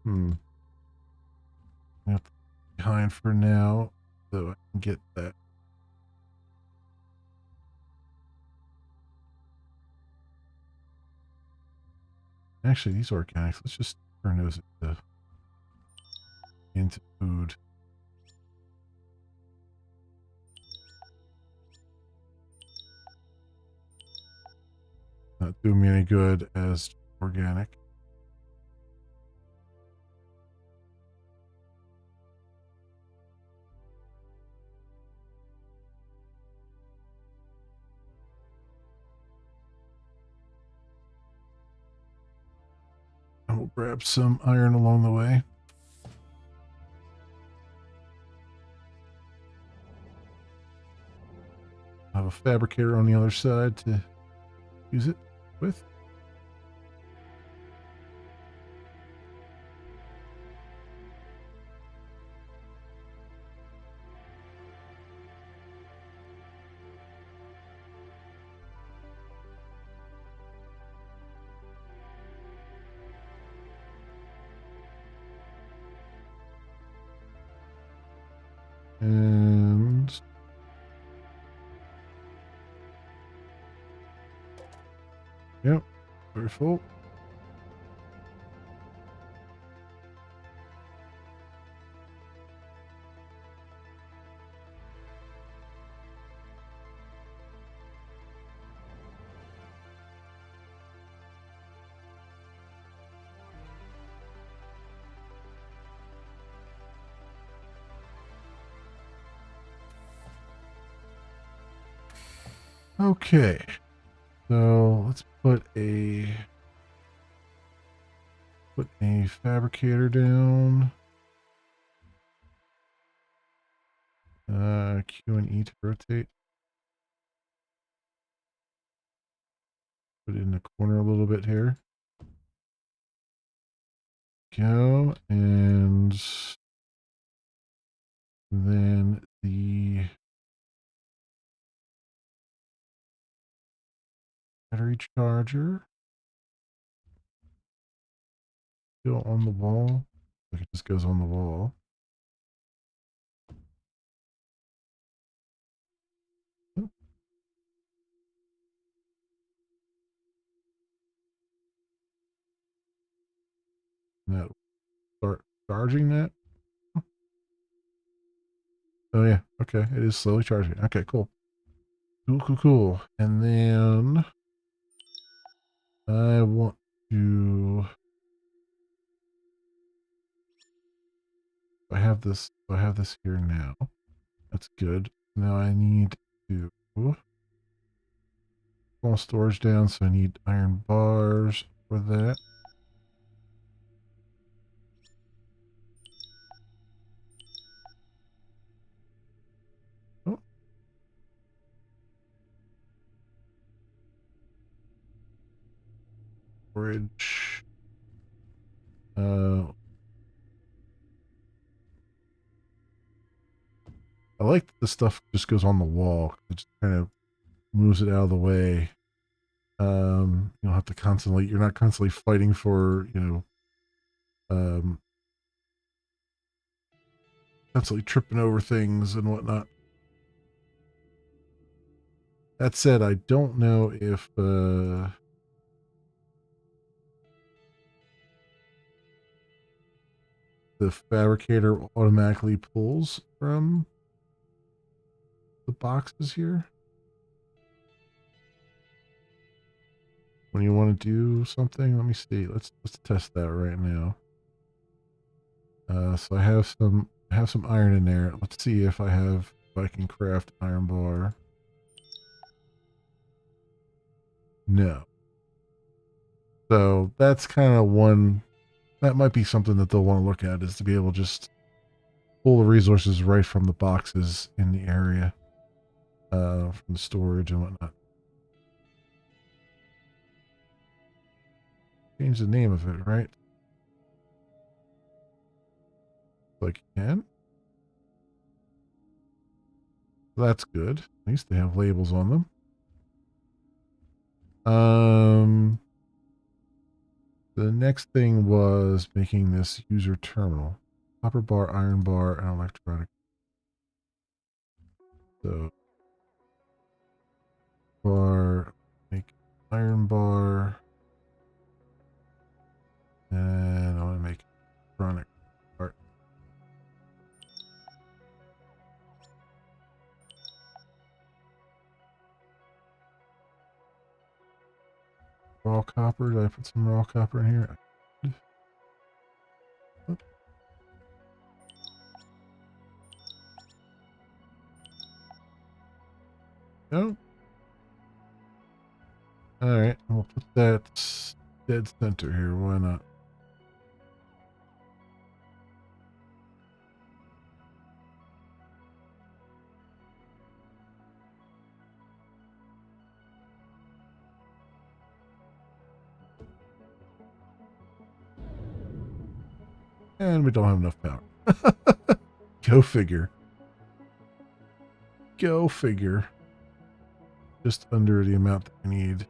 We have to behind for now, so I can get that. Actually, these organics, let's just turn those into food. Not doing me any good as organic. And we'll grab some iron along the way. I have a fabricator on the other side to use it with. And yep, very full. Okay, so let's put a fabricator down. Q and E to rotate. Put it in the corner a little bit here. Go, and then the battery charger. Still on the wall. Like it just goes on the wall. Oh. Now start charging that. Oh yeah, okay. It is slowly charging. Okay, cool. Cool. And then I want to. I have this here now. That's good. Now I need to small storage down, so I need iron bars for that. Oh. Storage. I like that the stuff just goes on the wall. It just kind of moves it out of the way. You don't have to constantly. You're not constantly fighting for constantly tripping over things and whatnot. That said, I don't know if the fabricator automatically pulls from the boxes here when you want to do something. Let me see. Let's test that right now. So I have some iron in there. Let's see if I can craft iron bar. No. So that's kind of one that might be something that they'll want to look at, is to be able to just pull the resources right from the boxes in the area, from the storage and whatnot. Change the name of it, right? Like you can. That's good. At least they have labels on them. The next thing was making this user terminal. Copper bar, iron bar, and electronic. So bar, make iron bar, and I want to make electronic part. Raw copper. Did I put some raw copper in here? Oops. No. All right, we'll put that dead center here. Why not? And we don't have enough power. Go figure. Go figure. Just under the amount that we need.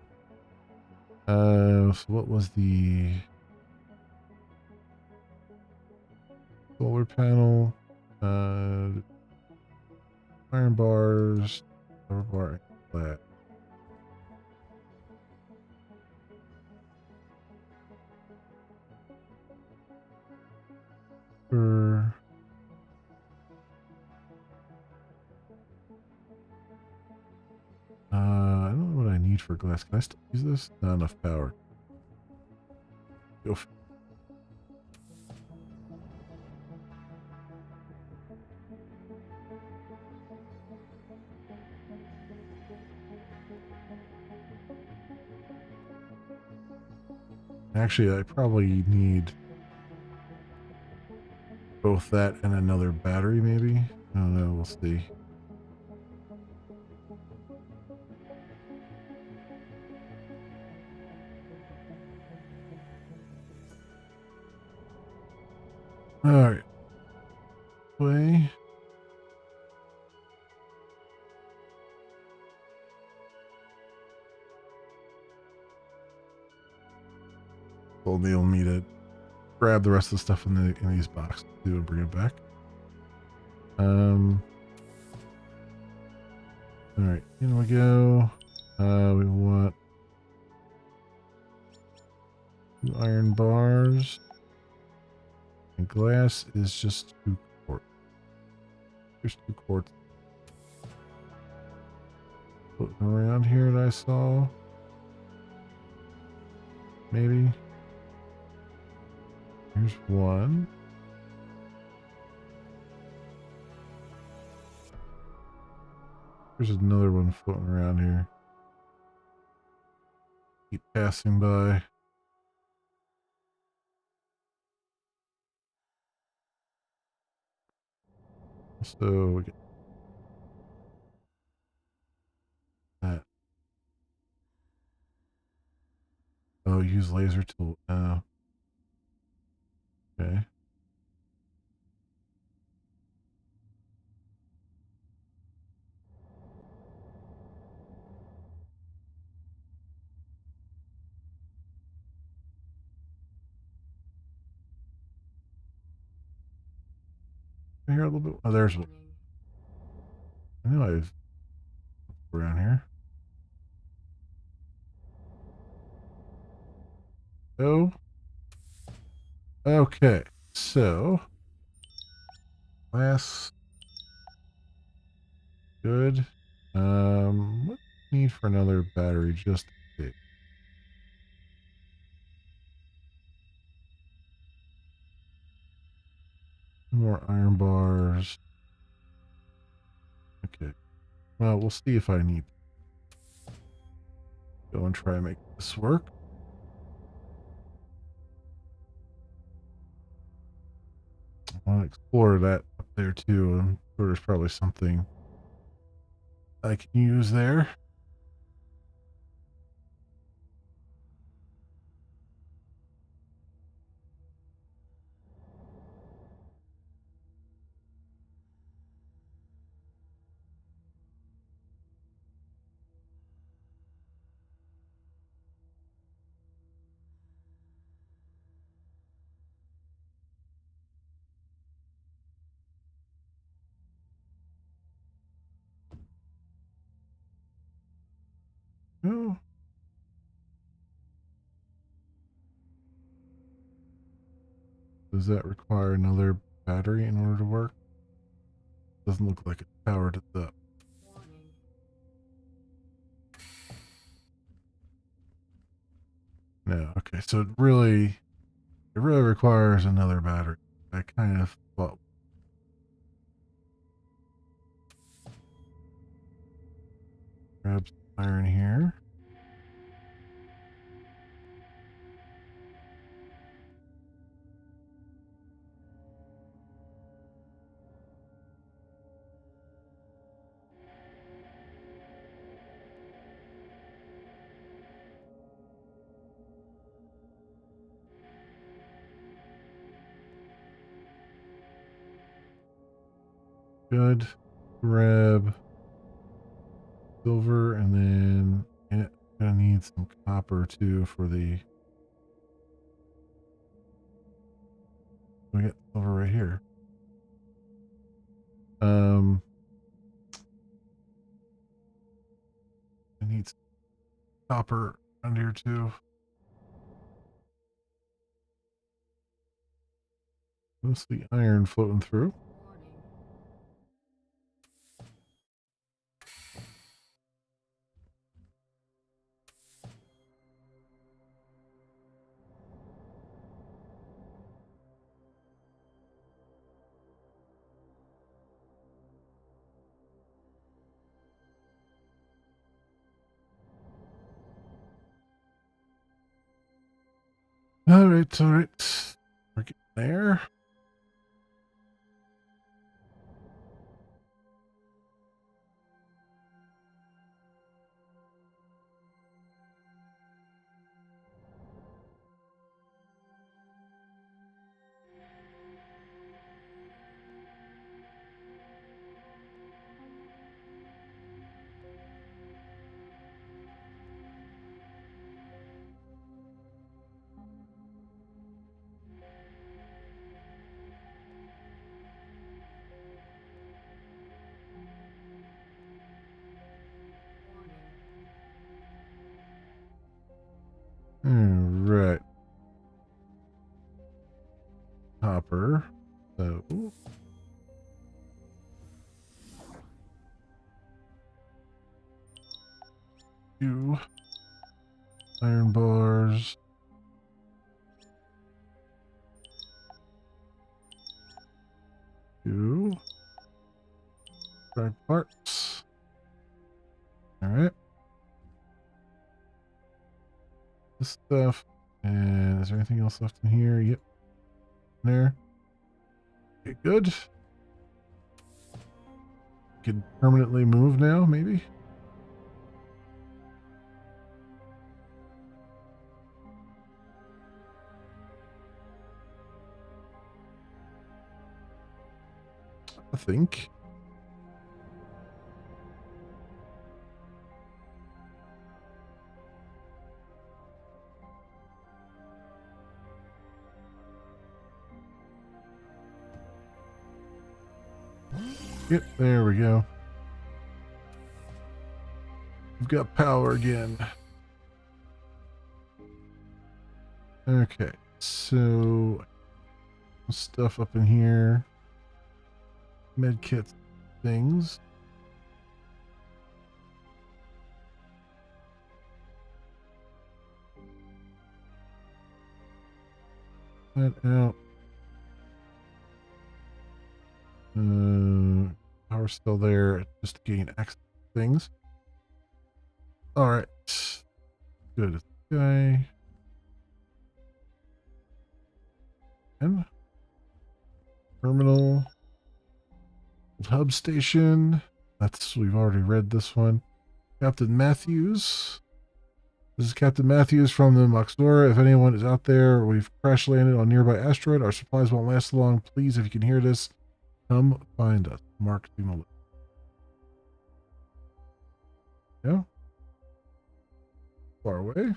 So what was the solar panel? Iron bars, power bar, flat. I don't know what I need for glass. Can I still use this? Not enough power. Go. Actually, I probably need both that and another battery, maybe. I don't know. We'll see. All right. Way. Well, they'll need to grab the rest of the stuff in these boxes too and bring it back. All right, in we go. We want 2 iron bars. And glass is just 2 quartz. Here's 2 quartz. Floating around here that I saw. Maybe. Here's 1. There's another one floating around here. Keep passing by. So we get that. Oh, use laser tool. Oh. Okay. Here a little bit. Oh, there's one. I know I've around here. Oh. Okay. So glass. Good. What do you need for another battery just in case? More iron bars. Okay. Well, we'll see if I need to go and try and make this work. I want to explore that up there too. I'm sure there's probably something I can use there. Oh. Does that require another battery in order to work? Doesn't look like it's powered up. No, okay, so it really requires another battery. I kind of thought. Grab some iron here. Good. Grab silver, and then gonna need some copper too for the. We got silver right here. I need some copper under here too. Mostly iron floating through. All right. We're getting there. All right. Copper. So. Two iron bars. Two drive parts. All right. This stuff. And is there anything else left in here? Yep. There. Okay, good. Can permanently move now, maybe? I think. Yep, there we go. We've got power again. Okay, so stuff up in here. Med kit things. That out. Power's still there, just to gain access to things. All right. Good. Okay. And terminal. Hub station. We've already read this one. Captain Matthews. This is Captain Matthews from the Moxdora. If anyone is out there, we've crash landed on nearby asteroid. Our supplies won't last long. Please, if you can hear this, come find us. Mark Signal. Yeah. Far away.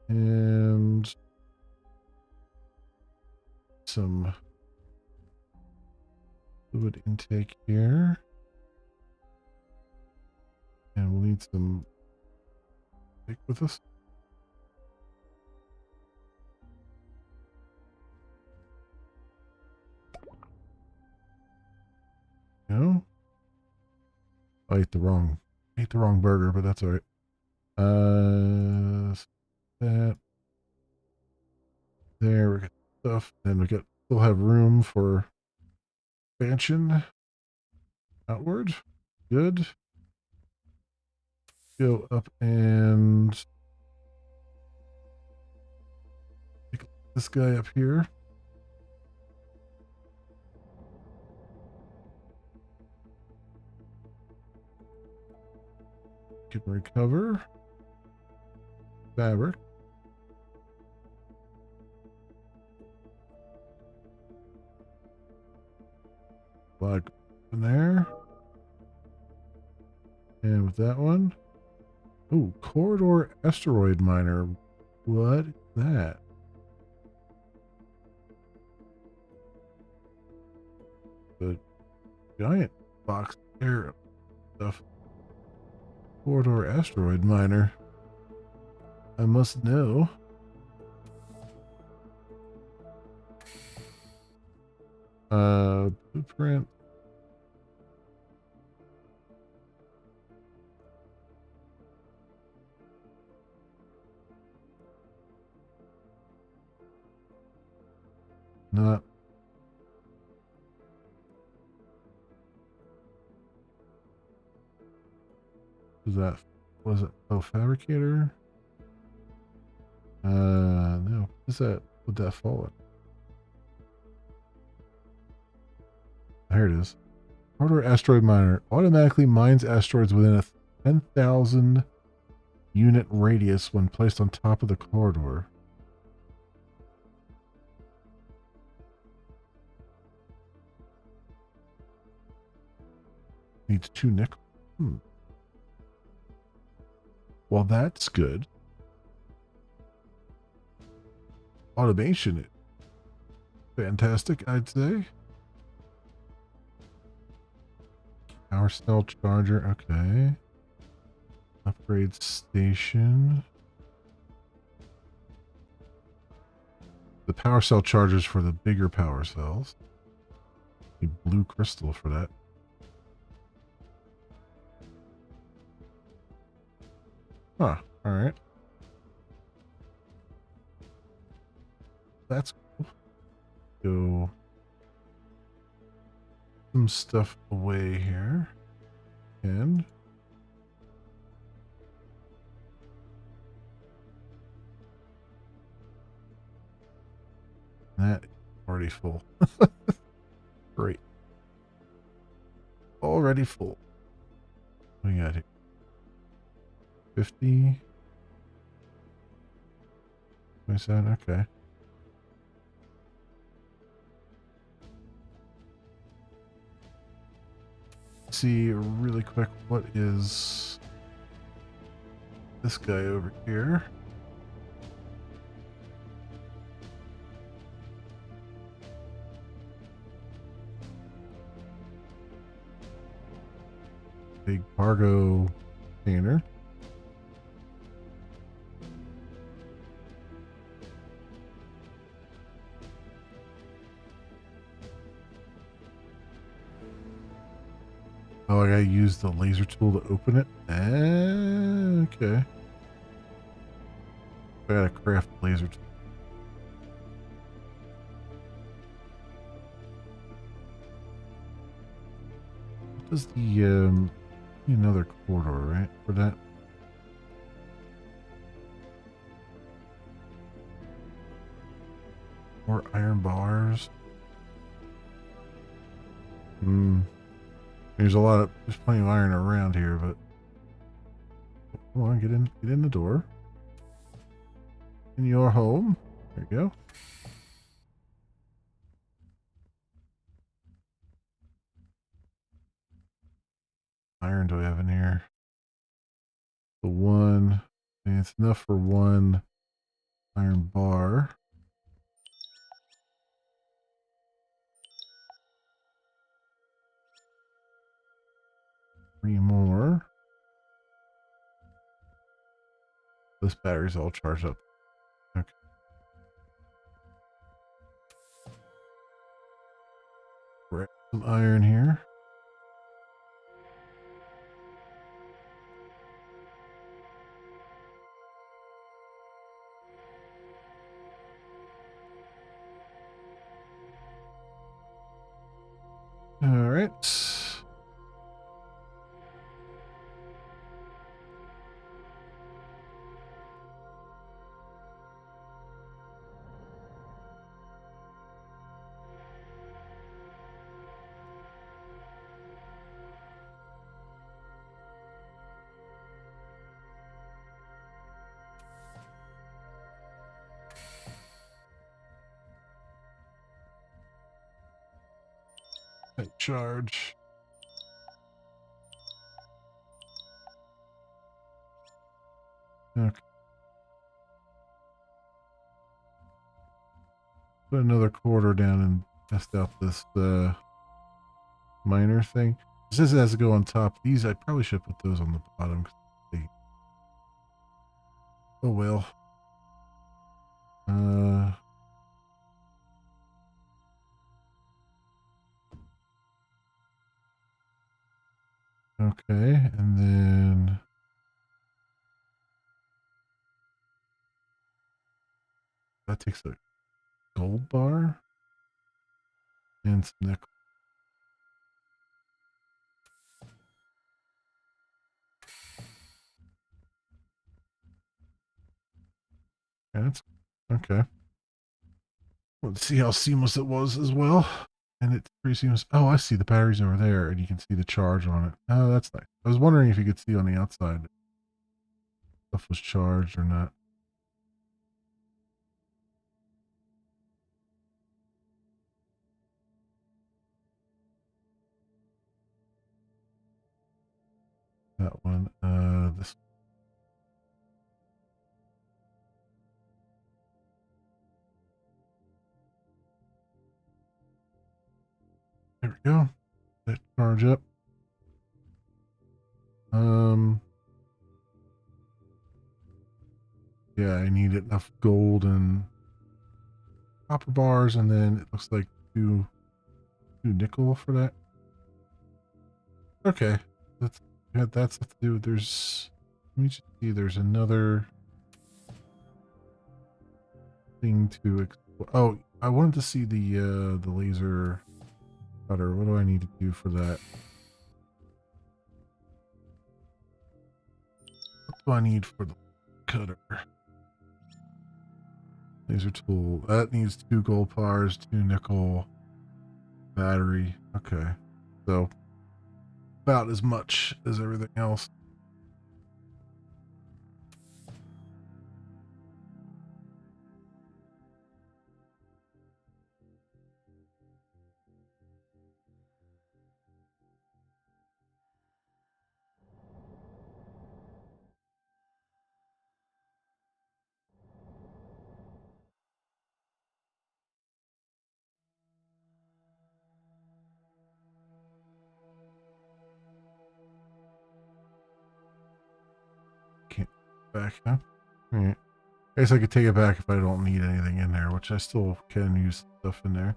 And some fluid intake here. And we'll need some take with us. No. I ate the wrong burger, but that's all right. That there we got stuff, and we still have room for expansion outward. Good. Go up and take this guy up here. Can recover fabric. Plug in there. And with that one. Oh, corridor asteroid miner. What is that? The giant box there stuff. Corridor asteroid miner. I must know. Blueprint. Not. Was it fabricator? No. Would that fall in? Here it is. Corridor asteroid miner automatically mines asteroids within a 10,000 unit radius when placed on top of the corridor. Needs 2 nickel. Well, that's good. Automation. Fantastic, I'd say. Power cell charger. Okay. Upgrade station. The power cell chargers for the bigger power cells. A blue crystal for that. Huh. All right. That's cool. Go some stuff away here. And that is already full. Great. Already full. What do we got here? 50. 27. Okay. See really quick what is this guy over here. Big cargo container. Oh, I gotta use the laser tool to open it? Okay. I gotta craft laser tool. was the another corridor, right? For that. More iron bars. There's plenty of iron around here, but come on, get in the door. In your home. There you go. Iron do I have in here? The one, and it's enough for one iron bar. Three more. This battery's all charged up. Okay. Grab some iron here. All right. Charge. Okay. Put another quarter down and test out this miner thing. It says it has to go on top. These I probably should put those on the bottom. Oh well. Okay, and then that takes a gold bar and some nickel. Yeah, that's okay. Let's see how seamless it was as well. And it's pretty seamless. Oh, I see the batteries over there, and you can see the charge on it. Oh, that's nice. I was wondering if you could see on the outside if stuff was charged or not. That one. This. There we go. That charge up. Yeah, I need enough gold and copper bars, and then it looks like two nickel for that. Okay, that's to do. There's, let me just see. There's another thing to explore. Oh, I wanted to see the laser cutter. What do I need to do for that? What do I need for the cutter? Laser tool. That needs 2 gold bars, 2 nickel, battery. Okay, so about as much as everything else. Can't back up. All right. I guess I could take it back if I don't need anything in there, which I still can use stuff in there.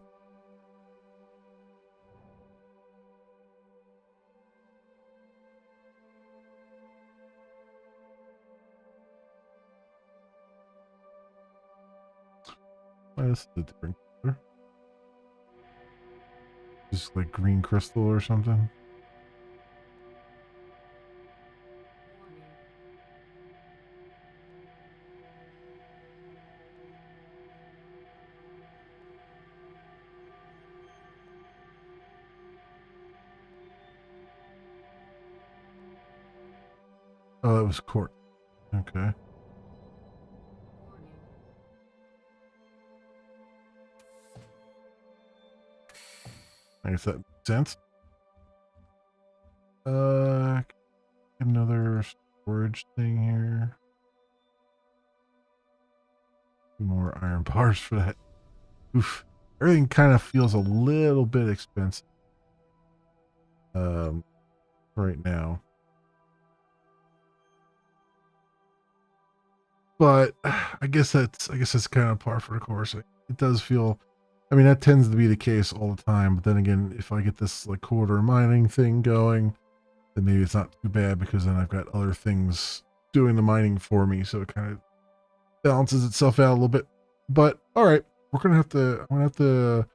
Oh, this is a different color. Just like green crystal or something. Oh, that was court. Okay. I guess that makes sense. Another storage thing here. More iron bars for that. Oof. Everything kind of feels a little bit expensive. Right now. But I guess that's kind of par for the course. It does feel, I mean, that tends to be the case all the time. But then again, if I get this like quarter mining thing going, then maybe it's not too bad because then I've got other things doing the mining for me, so it kind of balances itself out a little bit. But all right, I'm gonna have to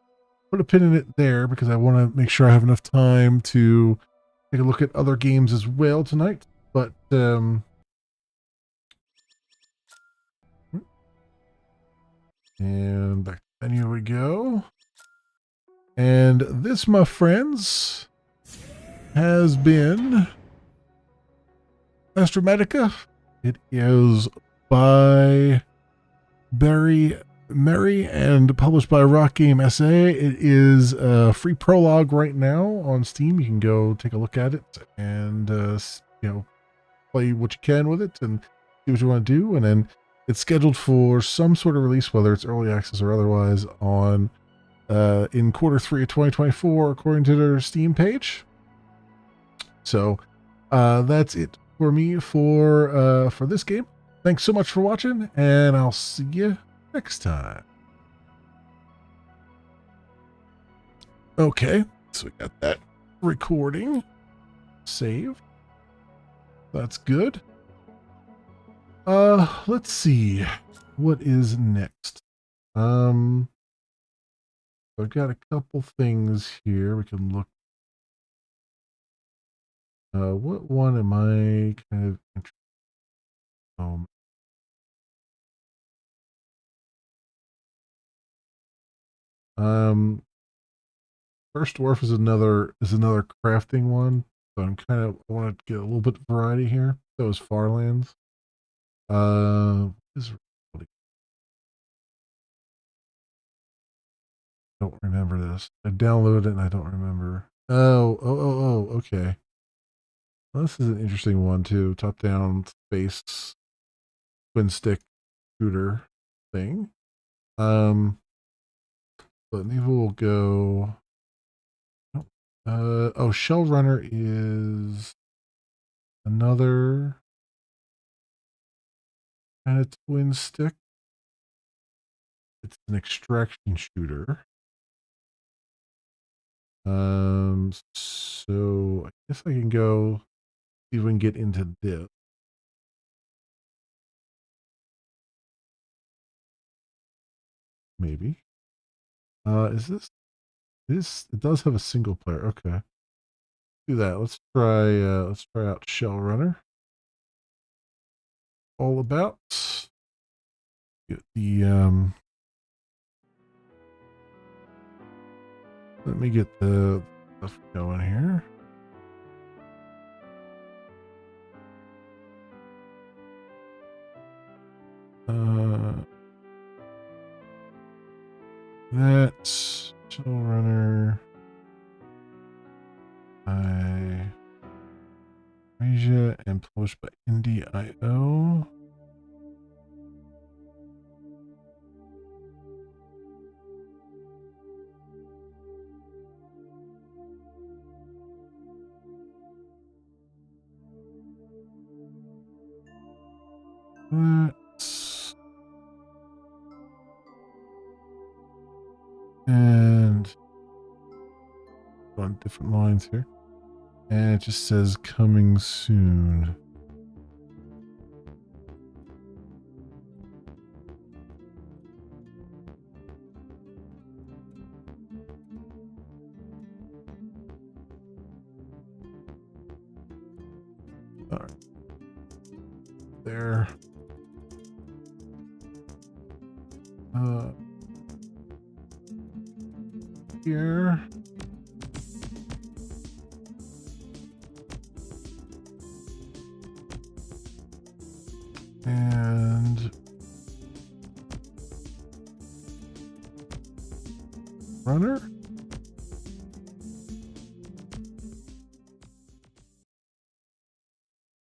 put a pin in it there because I want to make sure I have enough time to take a look at other games as well tonight. But and back to the menu we go. And this, my friends, has been Astromedica. It is by Barry Merry and published by Rock Game SA. It is a free prologue right now on Steam. You can go take a look at it and play what you can with it and see what you want to do. And then it's scheduled for some sort of release, whether it's early access or otherwise, on in quarter 3 of 2024, according to their Steam page. So that's it for me for this game. Thanks so much for watching, and I'll see you next time. Okay, so we got that recording saved. That's good. Let's see what is next. I've got a couple things here we can look. What one am I kind of interested in? First Dwarf is another crafting one, so I want to get a little bit of variety here. So is Farlands. Is don't remember this. I downloaded it and I don't remember. Oh, okay. Well, this is an interesting one too. Top-down space twin stick shooter thing. But maybe we'll go. Shell Runner is another kind of twin stick. It's an extraction shooter. So I guess I can go see if we can get into this. Maybe. Is this? It does have a single player. Okay. Do that. Let's try out Shell Runner. All about get the let me get the stuff going here. That's Shell Runner by Asia and published by Indie.io. And on different lines here. And it just says coming soon. All right. There. Here. And runner.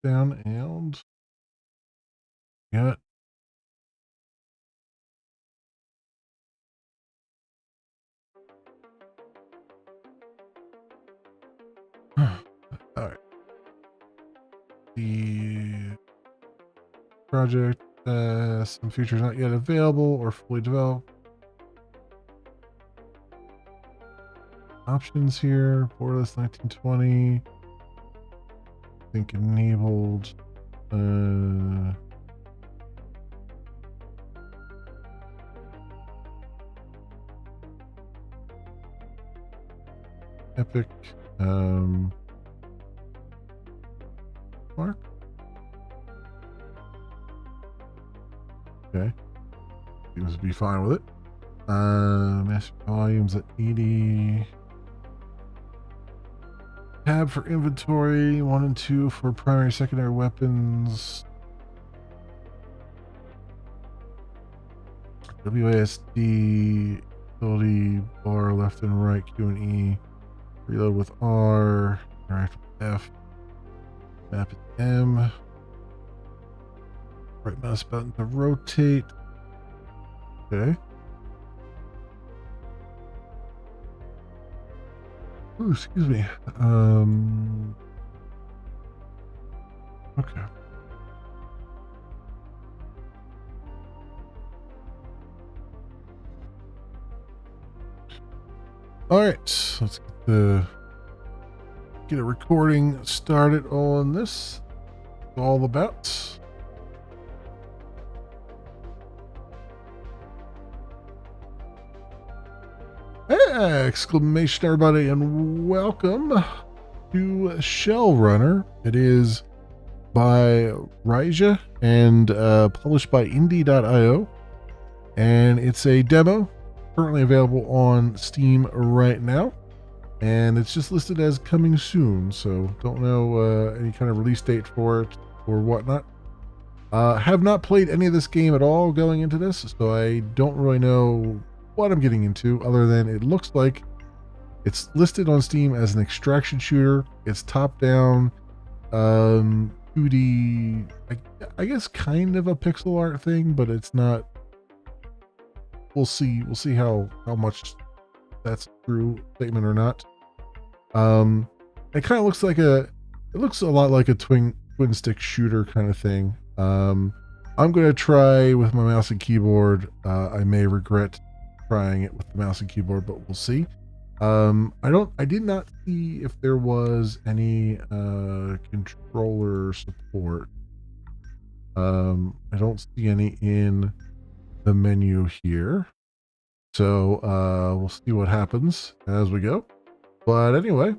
Down and got all right. The project, some features not yet available or fully developed. Options here, borderless 1920. I think enabled. Epic. Mark. Okay. Seems to be fine with it. Master volumes at 80. Tab for inventory, 1 and 2 for primary, secondary weapons. WASD, ability bar left and right, Q and E. Reload with R, interact with F. Map is M. Right mouse button to rotate. Okay. Ooh, excuse me. Okay. All right, let's get a recording started on this. All about. Exclamation, everybody, and welcome to Shell Runner. It is by Raija and published by indie.io, and it's a demo currently available on Steam right now, and it's just listed as coming soon, so don't know any kind of release date for it or whatnot. Have not played any of this game at all going into this, so I don't really know what I'm getting into, other than it looks like it's listed on Steam as an extraction shooter. It's top down, 2D, I guess kind of a pixel art thing, but it's not. We'll see how much that's a true statement or not. It kind of looks like it looks a lot like a twin stick shooter kind of thing. I'm going to try with my mouse and keyboard. I may regret trying it with the mouse and keyboard, but we'll see. I did not see if there was any controller support. I don't see any in the menu here, so we'll see what happens as we go. But anyway,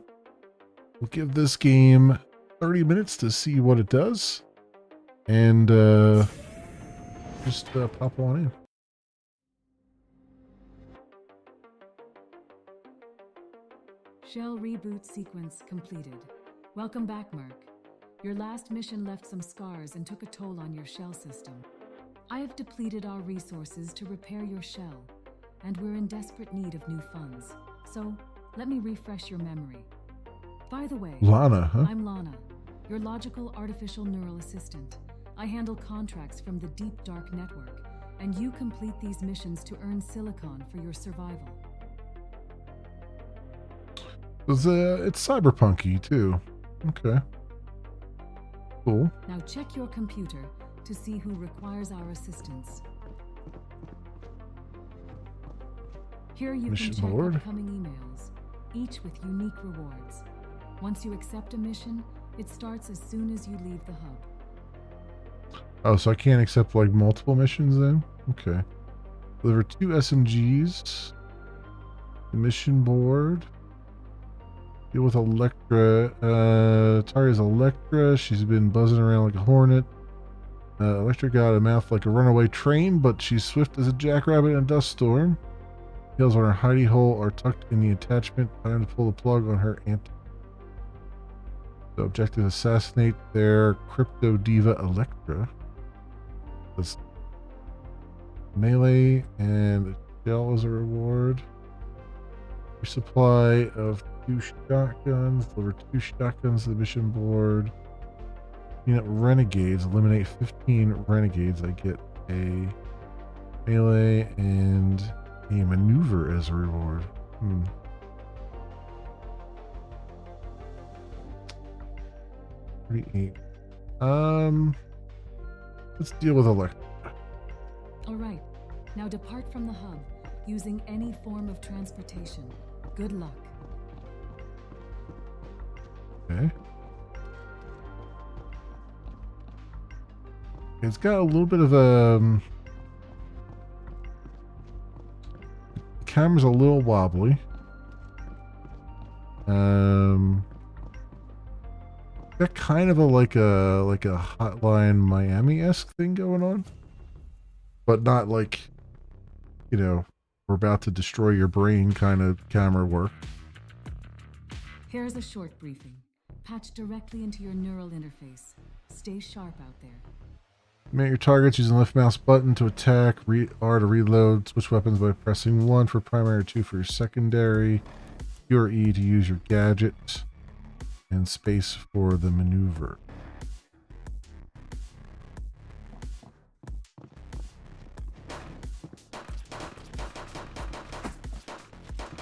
we'll give this game 30 minutes to see what it does, and just pop on in.
Shell reboot sequence completed. Welcome back, Merc. Your last mission left some scars and took a toll on your shell system. I have depleted our resources to repair your shell, and we're in desperate need of new funds. So, let me refresh your memory. By the way,
Lana, huh?
I'm Lana, your logical artificial neural assistant. I handle contracts from the Deep Dark Network, and you complete these missions to earn silicon for your survival.
It's cyberpunky too. Okay. Cool.
Now check your computer to see who requires our assistance. Here you
Mission
can check
board.
upcoming emails, each with unique rewards. Once you accept a mission, it starts as soon as you leave the hub.
Oh, so I can't accept like multiple missions then? Okay. Deliver 2 SMGs. The mission board. Deal with Electra. Taria's Electra. She's been buzzing around like a hornet. Electra got a mouth like a runaway train, but she's swift as a jackrabbit in a dust storm. Tails on her hidey hole are tucked in the attachment. Time to pull the plug on her anti. The objective: assassinate their crypto diva Electra. This melee and a shell as a reward. Resupply of 2 shotguns. Deliver 2 shotguns to the mission board. Clean up renegades. Eliminate 15 renegades. I get a melee and a maneuver as a reward. 38. Let's deal with Electra.
All right. Now depart from the hub using any form of transportation. Good luck.
Okay. It's got a little bit of a... the camera's a little wobbly. Got kind of a like a Hotline Miami-esque thing going on, but not like, you know, we're about to destroy your brain kind of camera work.
Here's a short briefing. Patch directly into your neural interface. Stay sharp out there.
Command your targets using left mouse button to attack, R to reload, switch weapons by pressing 1 for primary, 2 for your secondary, Q or E to use your gadget, and space for the maneuver.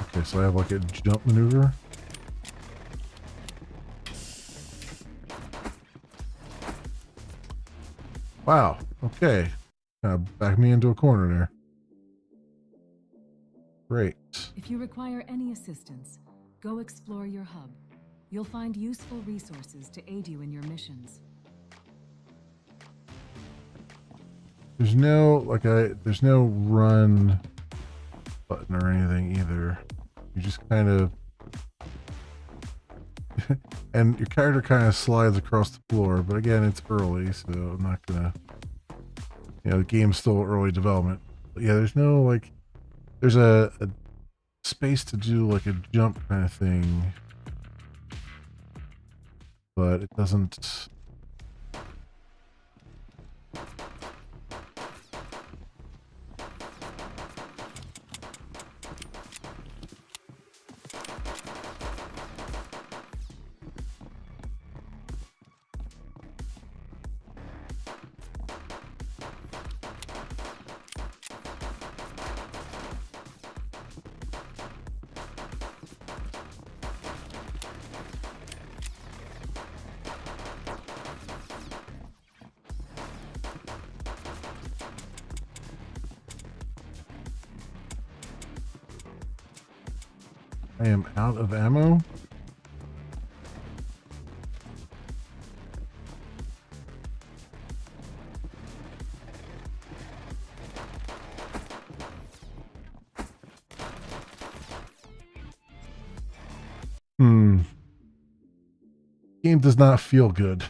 Okay, so I have like a jump maneuver. Wow, okay. Back me into a corner there. Great.
If you require any assistance, go explore your hub. You'll find useful resources to aid you in your missions.
There's no, there's no run button or anything either. You just kind of... and your character kind of slides across the floor, but again, it's early, so I'm not gonna... You know, the game's still early development. But yeah, there's no, like... There's a space to do, like, a jump kind of thing. But it doesn't... I am out of ammo. Game does not feel good.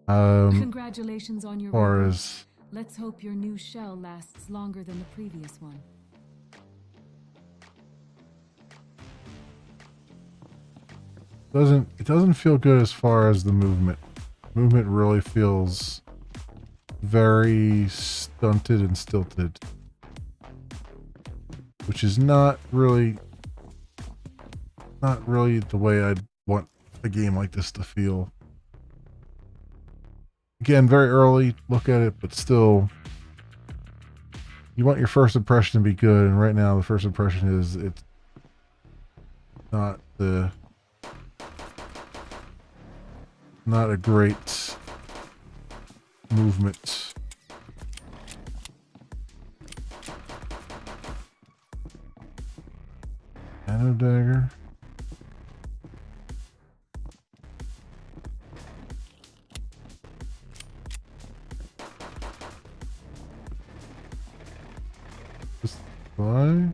Congratulations on your
Or
reward.
as
Let's hope your new shell lasts longer than the previous one.
it doesn't feel good as far as the movement. Movement really feels very stunted and stilted, which is not really the way I'd want a game like this to feel. Again, very early look at it, but still, you want your first impression to be good, and right now the first impression is it's not a great movement. Nano dagger. Just fly.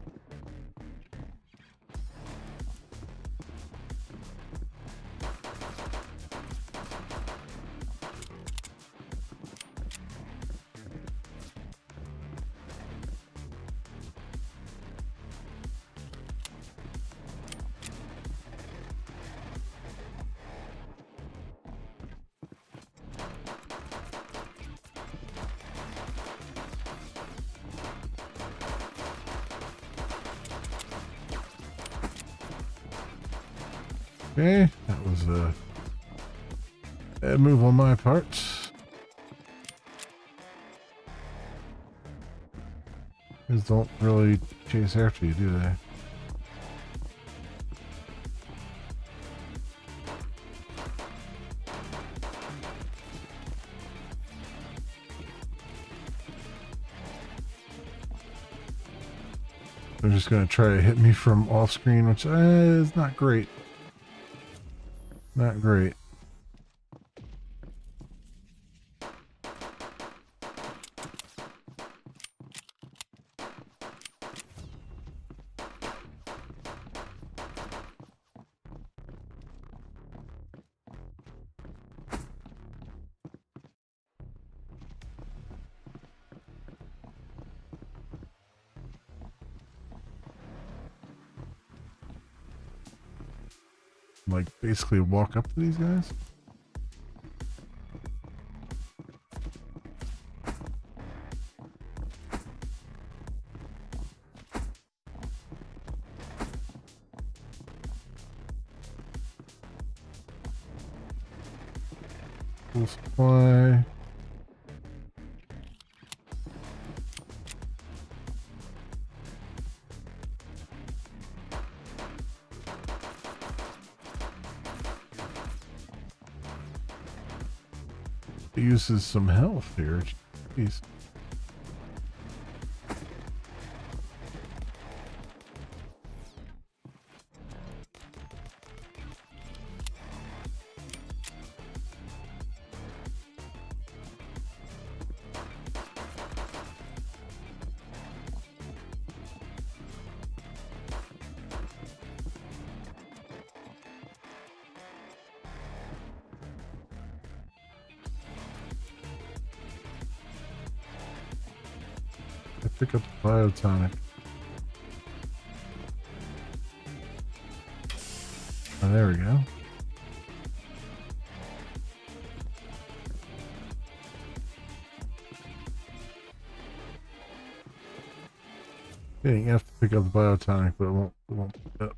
Okay, that was a bad move on my part. These don't really chase after you, do they? They're just going to try to hit me from off screen, which is not great. Not great. Like basically walk up to these guys. Full supply. It uses some health here. Jeez. I pick up the biotonic. Oh, there we go. Yeah, you have to pick up the biotonic, but it won't pick up.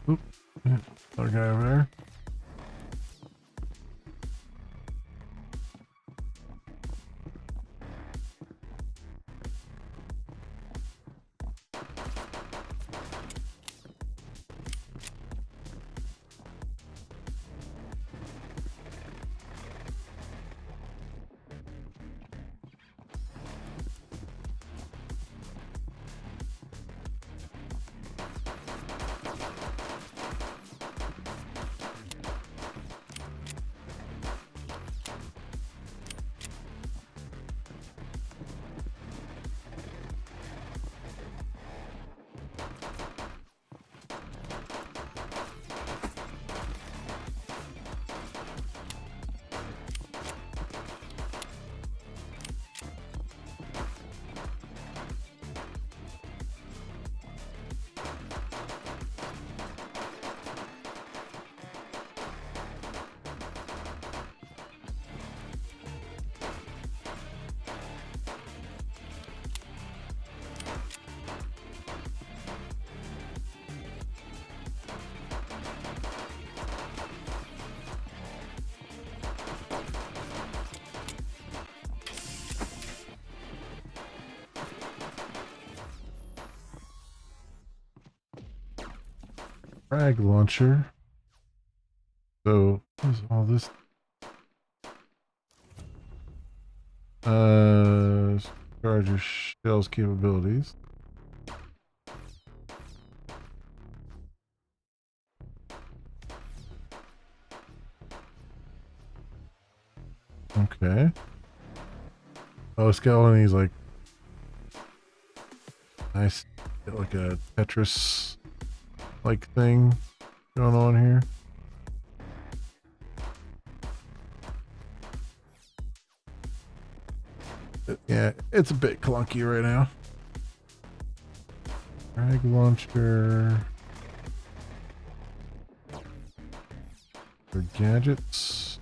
Oop, yeah, other guy over there. Frag launcher. So what is all this? Charge your shell's capabilities. Okay. Oh, skeleton, he's like nice, like a Tetris like thing going on here. Yeah, it's a bit clunky right now. Drag launcher. For gadgets.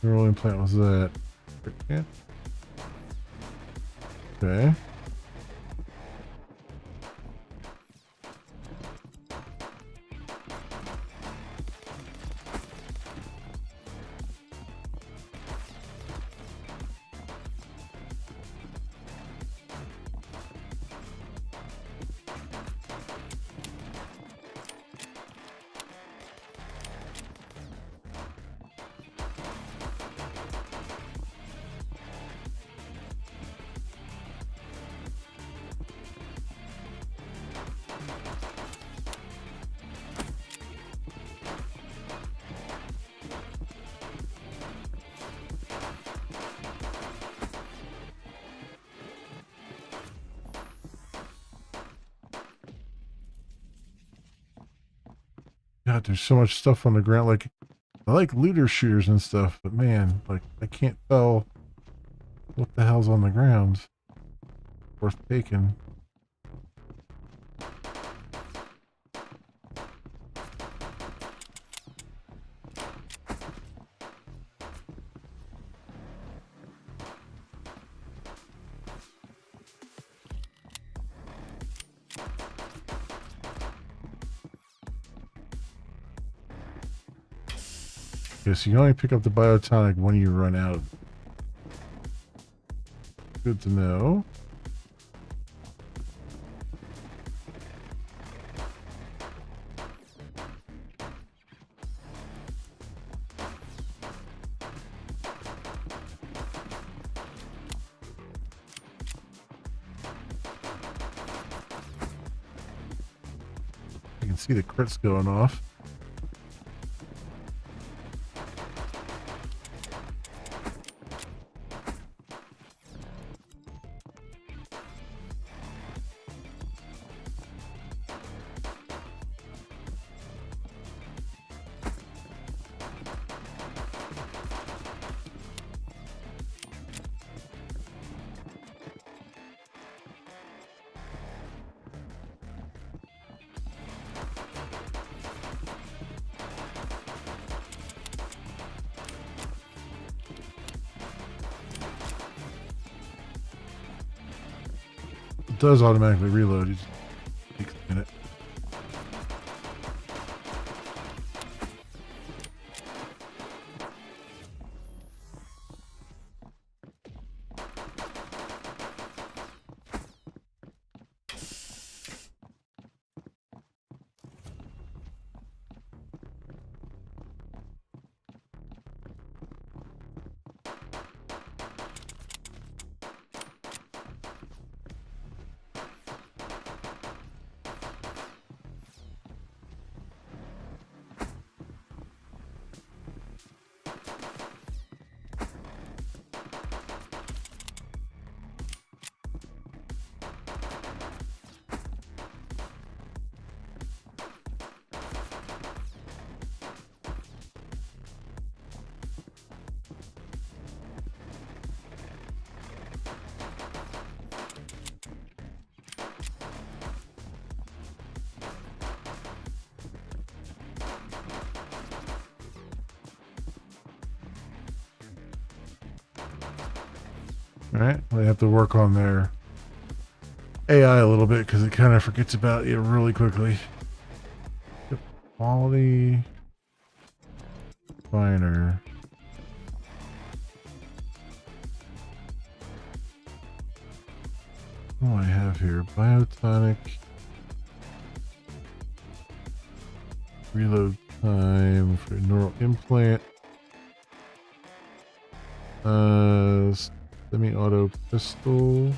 Neural implant was that? Yeah. Okay. God, there's so much stuff on the ground. Like, I like looter shooters and stuff, but man, like, I can't tell what the hell's on the ground worth taking. Okay, so you only pick up the biotonic when you run out. Good to know. You can see the crits going off. It does automatically reload. It just takes a minute. All right, they have to work on their AI a little bit because it kind of forgets about you really quickly. Quality finer. What do I have here? Biotonic. Reload time for neural implant. Semi-auto pistol.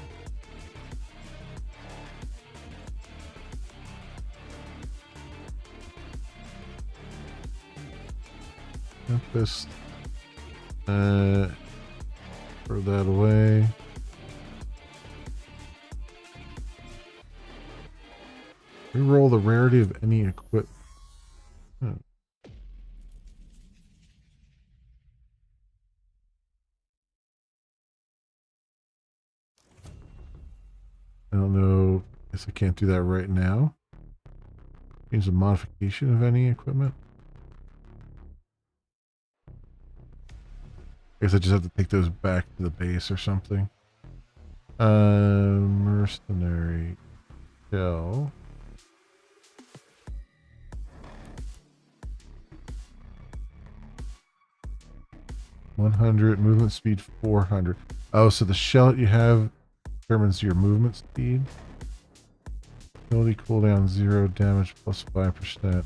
Tempest. Throw that away. Reroll the rarity of any equipment. Hmm. I don't know. Guess I can't do that right now. Change the modification of any equipment. I guess I just have to take those back to the base or something. Mercenary shell. $100 movement speed 400. Oh, so the shell that you have determines your movement speed. Ability cooldown 0, damage plus 5%.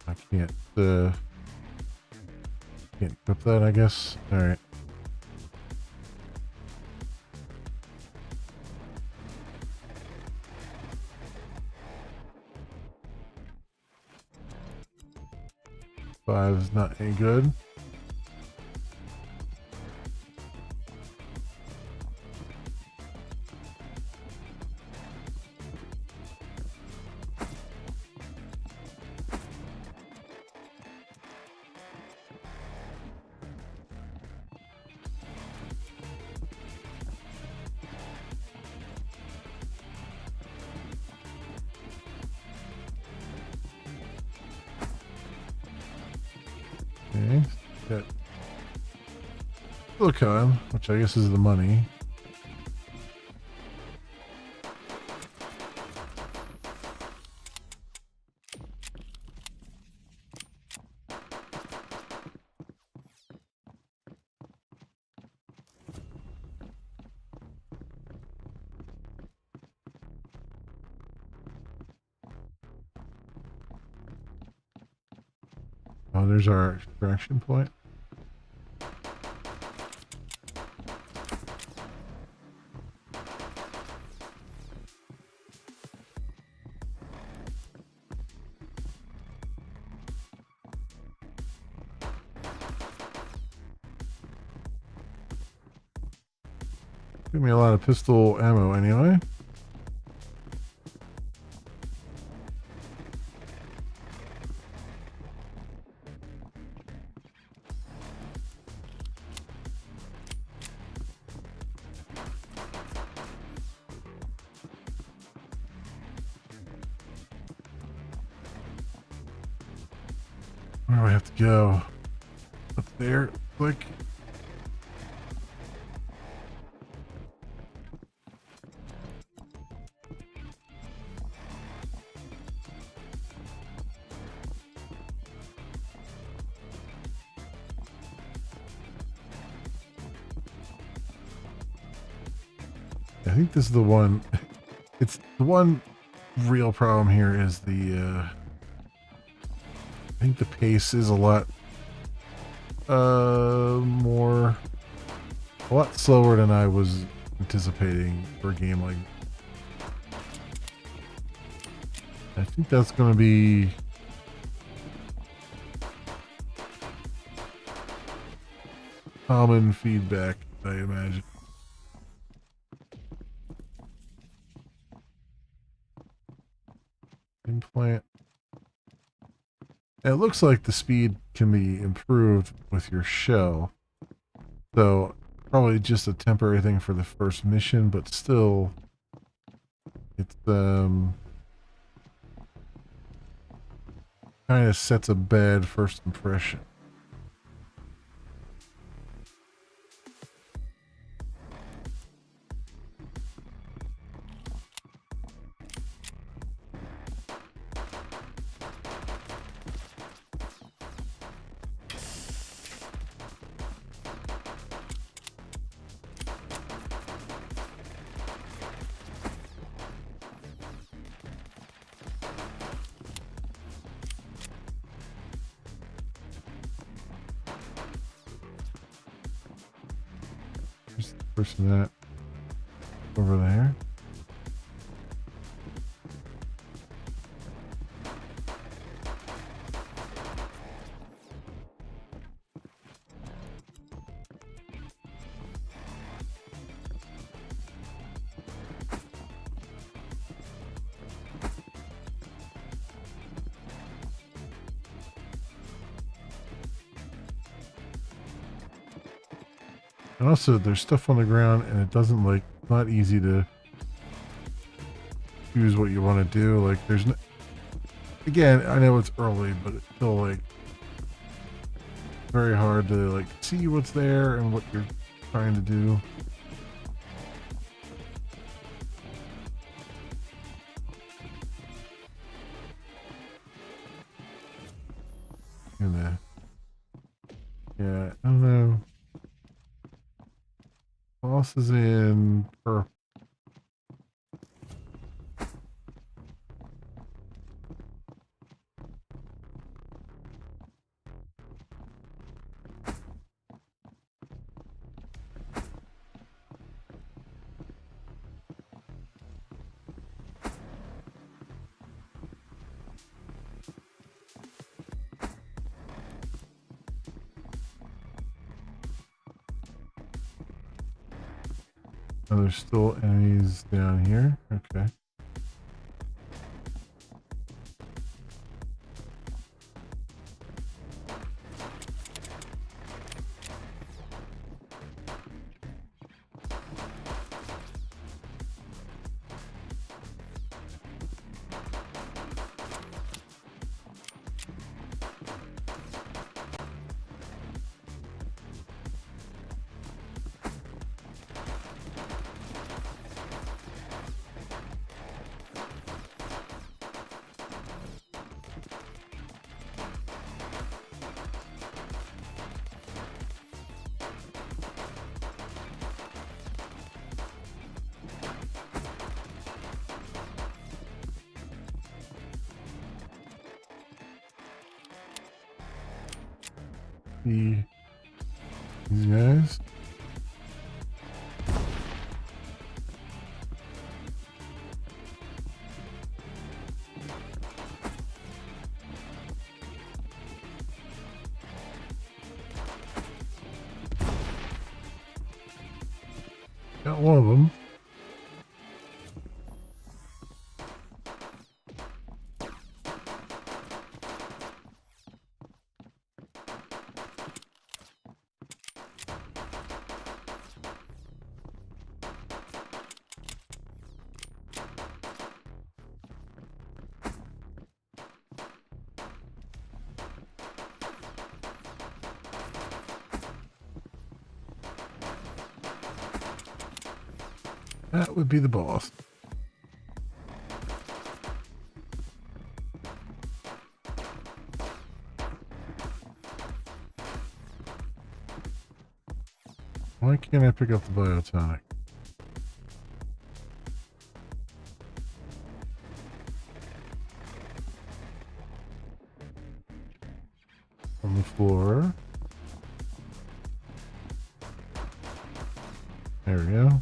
I can't equip that, I guess. All right. Five is not any good. Okay, got silicon, which I guess is the money. Oh, there's our extraction point. Give me a lot of pistol ammo anyway. Where do I have to go? Up there, click. I think this is the one. It's the one real problem here is the I think the pace is a lot a lot slower than I was anticipating for a game like. I think that's going to be common feedback, I imagine. Implant. It looks like the speed can be improved with your shell. So probably just a temporary thing for the first mission, but still it's kind of sets a bad first impression. There's the person that over there. And also, there's stuff on the ground, and it doesn't like not easy to choose what you want to do. Like, there's no. Again, I know it's early, but it's still like very hard to like see what's there and what you're trying to do. Yeah, I don't know. Boss is in purple. Oh, there's still enemies down here. Okay. These guys. Got one of them. That would be the boss. Why can't I pick up the biotonic? On the floor. There we go.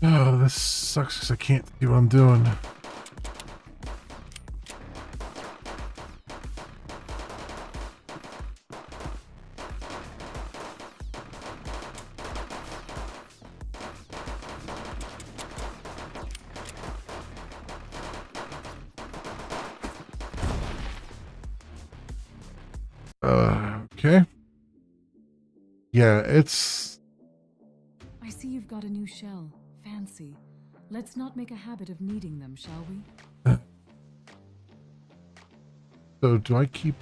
Oh, this sucks because I can't see what I'm doing. Okay. Yeah, it's
I see you've got a new shell. Fancy. Let's not make a habit of needing them, shall we?
so do I keep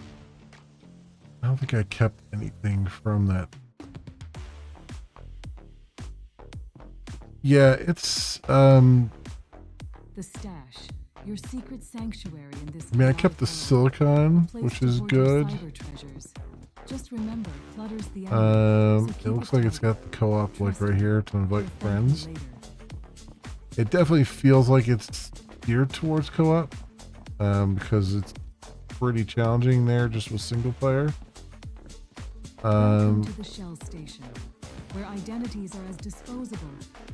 I don't think I kept anything from that. Yeah, it's
The stash. Your secret sanctuary in this
I mean I kept the
chaotic world.
silicon,
Place
which
to
is
hoard your
good.
cyber treasures. Just remember, clutter's the enemy, so keep
It looks like it's
tidy.
got the co-op like
Trust
right
me,
here to invite
you'll thank me
friends.
later.
It definitely feels like it's geared towards co-op, because it's pretty challenging there just with single player.
Welcome to the Shell Station, where identities are as disposable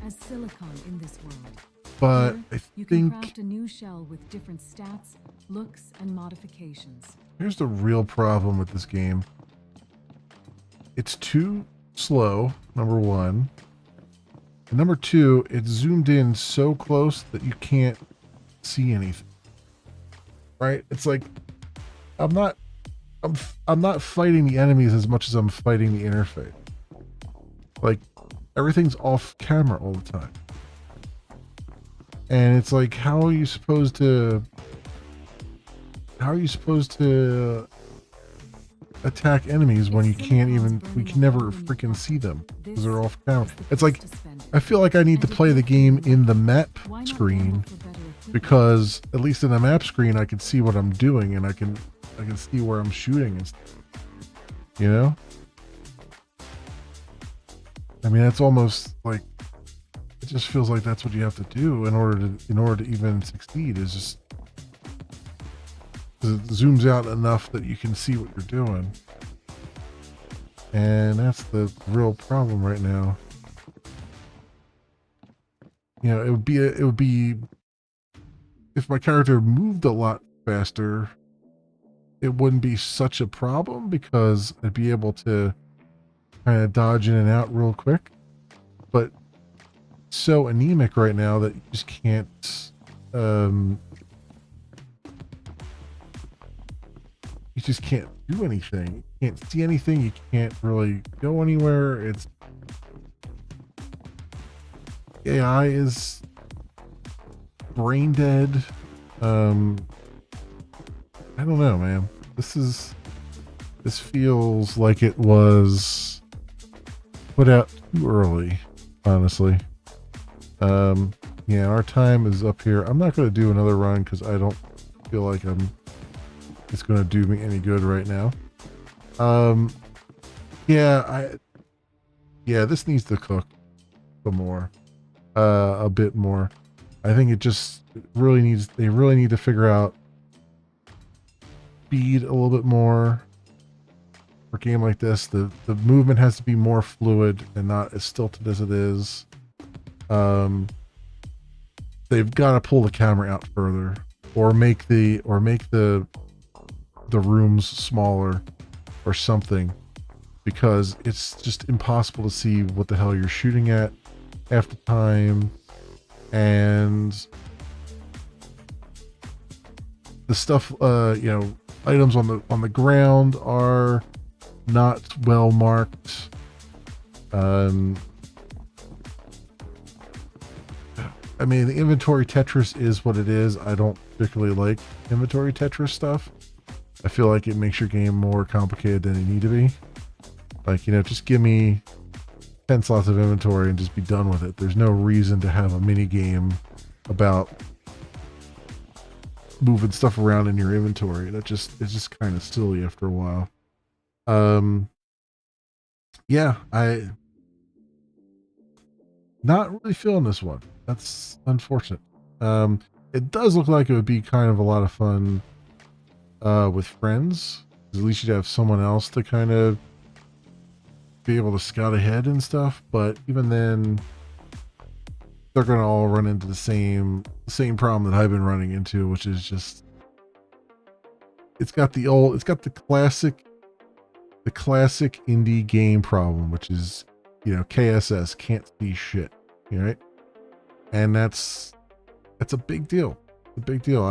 as silicon in this world.
But
Here,
I
you can
think
craft a new shell with different stats, looks, and modifications.
here's the real problem with this game. It's too slow, number one. And number two, it's zoomed in so close that you can't see anything. Right? It's like I'm not fighting the enemies as much as I'm fighting the interface. Like everything's off camera all the time. And it's like how are you supposed to attack enemies when you can't even we can never freaking see them because they're off camera. It's like I feel like I need to play the game in the map screen because at least in the map screen I can see what I'm doing and I can see where I'm shooting and stuff. You know? I mean that's almost like it just feels like that's what you have to do in order to even succeed is just 'cause it zooms out enough that you can see what you're doing. And that's the real problem right now. You know, it would be if my character moved a lot faster, it wouldn't be such a problem because I'd be able to kind of dodge in and out real quick. But it's so anemic right now that you just can't you just can't do anything. You can't see anything. You can't really go anywhere. It's AI is brain dead. I don't know, man. This feels like it was put out too early, honestly. Yeah, our time is up here. I'm not going to do another run because I don't feel like it's going to do me any good right now. Yeah, this needs to cook some more, a bit more. I think they really need to figure out speed a little bit more for a game like this. The movement has to be more fluid and not as stilted as it is. They've got to pull the camera out further or make the rooms smaller or something because it's just impossible to see what the hell you're shooting at half the time. And the stuff, items on the ground are not well marked. I mean, the inventory Tetris is what it is. I don't particularly like inventory Tetris stuff. I feel like it makes your game more complicated than it need to be. Like, just give me 10 slots of inventory and just be done with it. There's no reason to have a mini game about moving stuff around in your inventory. It's just kind of silly after a while. Yeah, I not really feeling this one. That's unfortunate. It does look like it would be kind of a lot of fun with friends. At least you'd have someone else to kind of be able to scout ahead and stuff. But even then, they're going to all run into the same problem that I've been running into, which is just it's got the classic indie game problem, which is KSS, can't see shit, right? And that's a big deal. It's a big deal.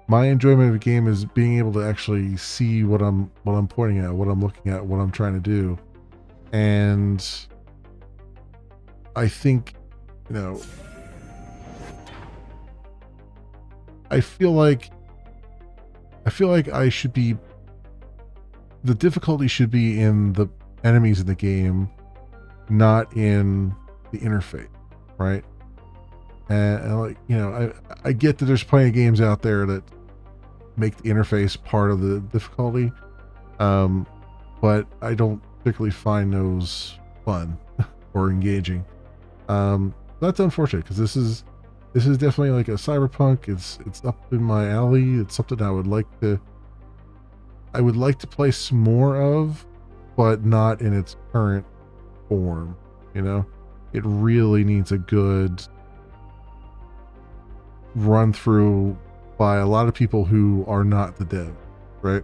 my enjoyment of the game is being able to actually see what I'm pointing at, what I'm looking at, what I'm trying to do. And I think, you know, I feel like I should be, the difficulty should be in the enemies in the game, not in the interface, right? And like, you know, I get that there's plenty of games out there that make the interface part of the difficulty, but I don't particularly find those fun or engaging. That's unfortunate, because this is definitely like a cyberpunk. It's up in my alley. It's something I would like to play some more of, but not in its current form. You know, it really needs a good run through by a lot of people who are not the dev, right?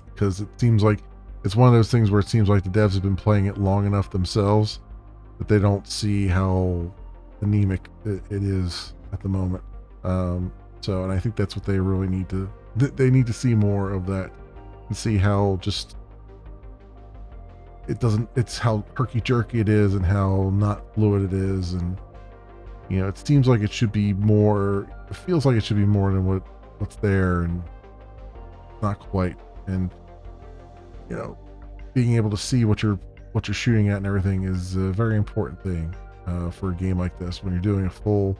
Because it seems like it's one of those things where it seems like the devs have been playing it long enough themselves that they don't see how anemic it is at the moment. So, and I think that's what they really need to, they need to see more of that and see how just it's how herky jerky it is and how not fluid it is. And, you know, it seems like it should be more, it feels like it should be more than what's there, and not quite. And, you know, being able to see what you're shooting at and everything is a very important thing for a game like this when you're doing a full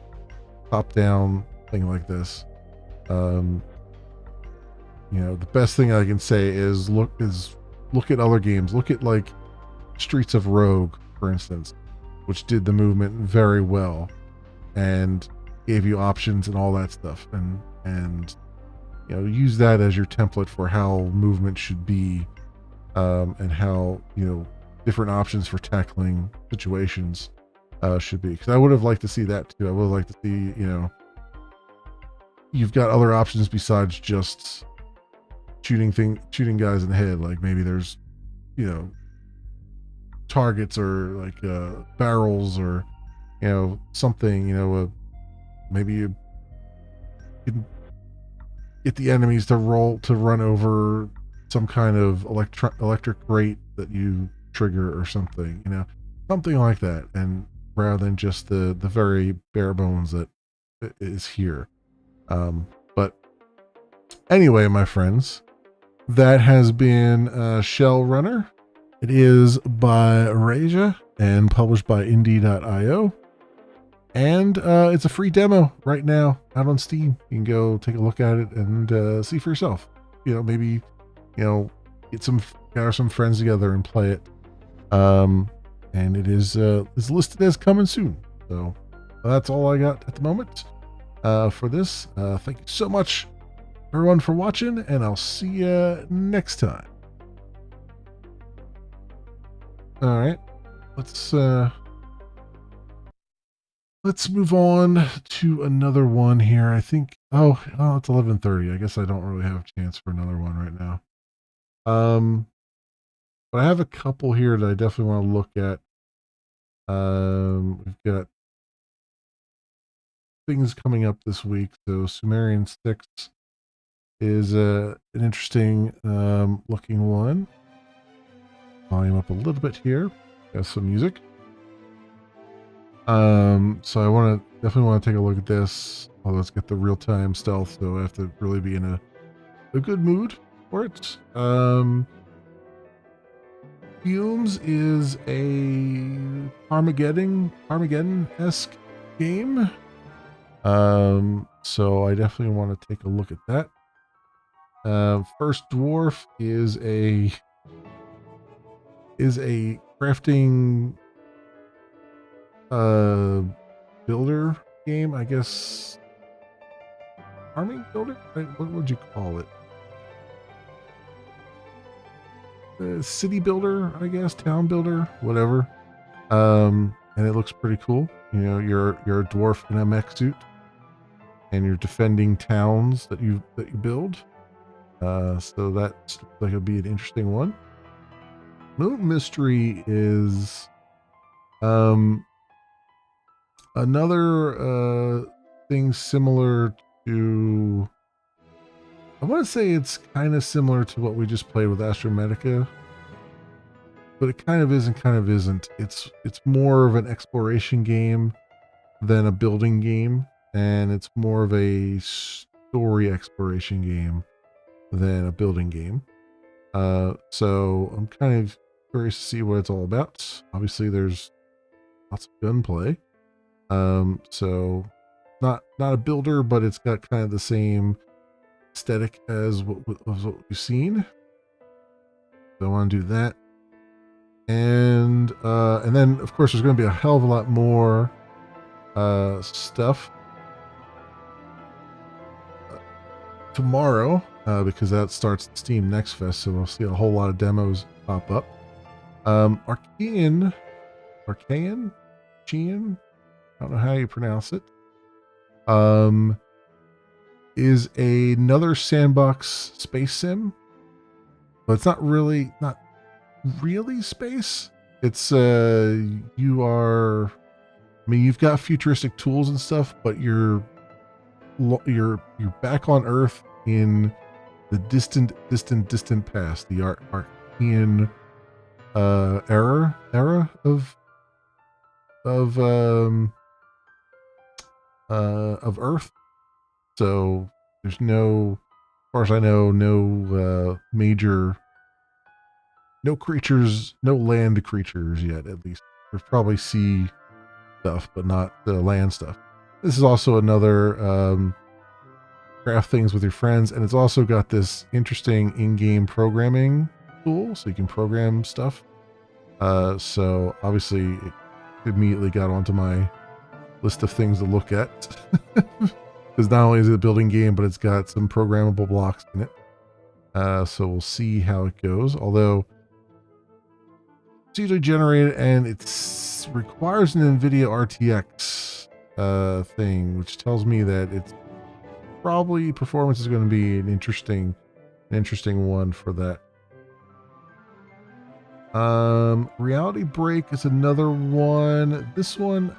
top-down thing like this. You know, the best thing I can say is look at other games. Look at like Streets of Rogue, for instance, which did the movement very well and gave you options and all that stuff, and you know, use that as your template for how movement should be, and how, you know, different options for tackling situations should be. Because I would have liked to see that too. I would have liked to see, you know, you've got other options besides just shooting guys in the head. Like maybe there's, you know, targets or like barrels, or, you know, something, you know, maybe you can get the enemies to run over some kind of electric grate that you trigger or something, you know, something like that. And rather than just the very bare bones that is here. But anyway, my friends, that has been Shell Runner. It is by Raja and published by indie.io. And it's a free demo right now out on Steam. You can go take a look at it and see for yourself. You know, maybe, you know, gather some friends together and play it. And it is listed as coming soon. So that's all I got at the moment for this. Thank you so much, everyone, for watching, and I'll see you next time. All right, let's move on to another one here. I think, oh, it's 11:30. I guess I don't really have a chance for another one right now. But I have a couple here that I definitely want to look at. We've got things coming up this week. So Sumerian 6 is an interesting looking one. Volume up a little bit here. Got some music. So I definitely want to take a look at this. Although it's got the real-time stealth, so I have to really be in a good mood for it. Fumes is a Armageddon-esque game. So I definitely want to take a look at that. First Dwarf is a crafting builder game, I guess. Farming builder? What would you call it? City builder, I guess, town builder, whatever. And it looks pretty cool. You know, you're a dwarf in a mech suit, and you're defending towns that you build. So that looks like it'll be an interesting one. Moon Mystery is another thing similar to, I want to say it's kind of similar to what we just played with Astromedica, but it kind of is and kind of isn't. It's more of an exploration game than a building game, and it's more of a story exploration game than a building game. So I'm kind of curious to see what it's all about. Obviously, there's lots of gunplay. So not a builder, but it's got kind of the same aesthetic as what we've seen. So I want to do that. And then of course there's going to be a hell of a lot more stuff tomorrow, because that starts the Steam Next Fest, so we'll see a whole lot of demos pop up. Archaean, I don't know how you pronounce it, is another sandbox space sim, but it's not really space. It's you've got futuristic tools and stuff, but you're back on Earth in the distant past, the Archean era of Earth. So there's no, as far as I know, no creatures, no land creatures yet, at least. There's probably sea stuff, but not the land stuff. This is also another craft things with your friends, and it's also got this interesting in-game programming tool, so you can program stuff. So obviously it immediately got onto my list of things to look at. Because not only is it a building game, but it's got some programmable blocks in it. So we'll see how it goes. Although it's usually generated, and it requires an NVIDIA RTX thing, which tells me that it's probably performance is going to be an interesting one for that. Reality Break is another one. This one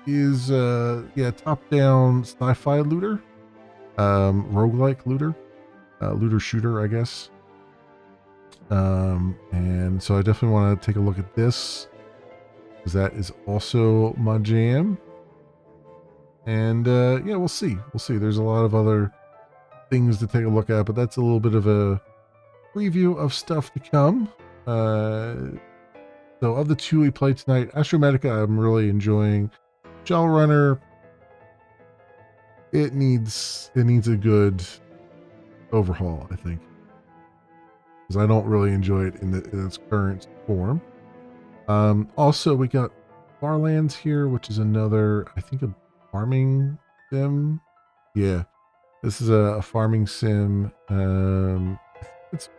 is top-down sci-fi looter, roguelike looter shooter, I guess. And so I definitely want to take a look at this, because that is also my jam. And we'll see. There's a lot of other things to take a look at, but that's a little bit of a preview of stuff to come. So of the two we played tonight, Astromedica I'm really enjoying. Shellrunner, it needs a good overhaul, I think, because I don't really enjoy it in its current form. Also, we got Farlands here, which is another, I think, a farming sim. Yeah, this is a farming sim. It's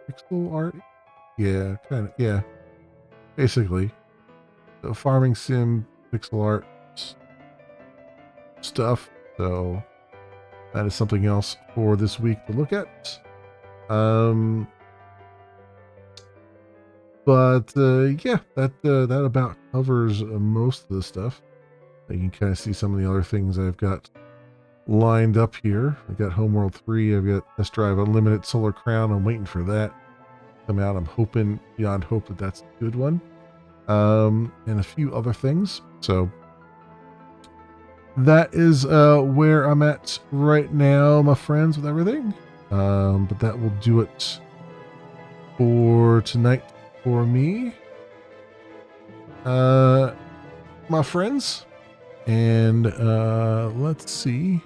pixel art. Yeah, kind of. Yeah, basically, a farming sim, pixel art stuff. So that is something else for this week to look at. But that about covers most of the stuff. You can kind of see some of the other things I've got lined up here. I've got Homeworld 3. I've got Test Drive Unlimited Solar Crown. I'm waiting for that to come out. I'm hoping beyond hope that that's a good one. And a few other things. So that is where I'm at right now, my friends, with everything. But that will do it for tonight for me, my friends. And let's see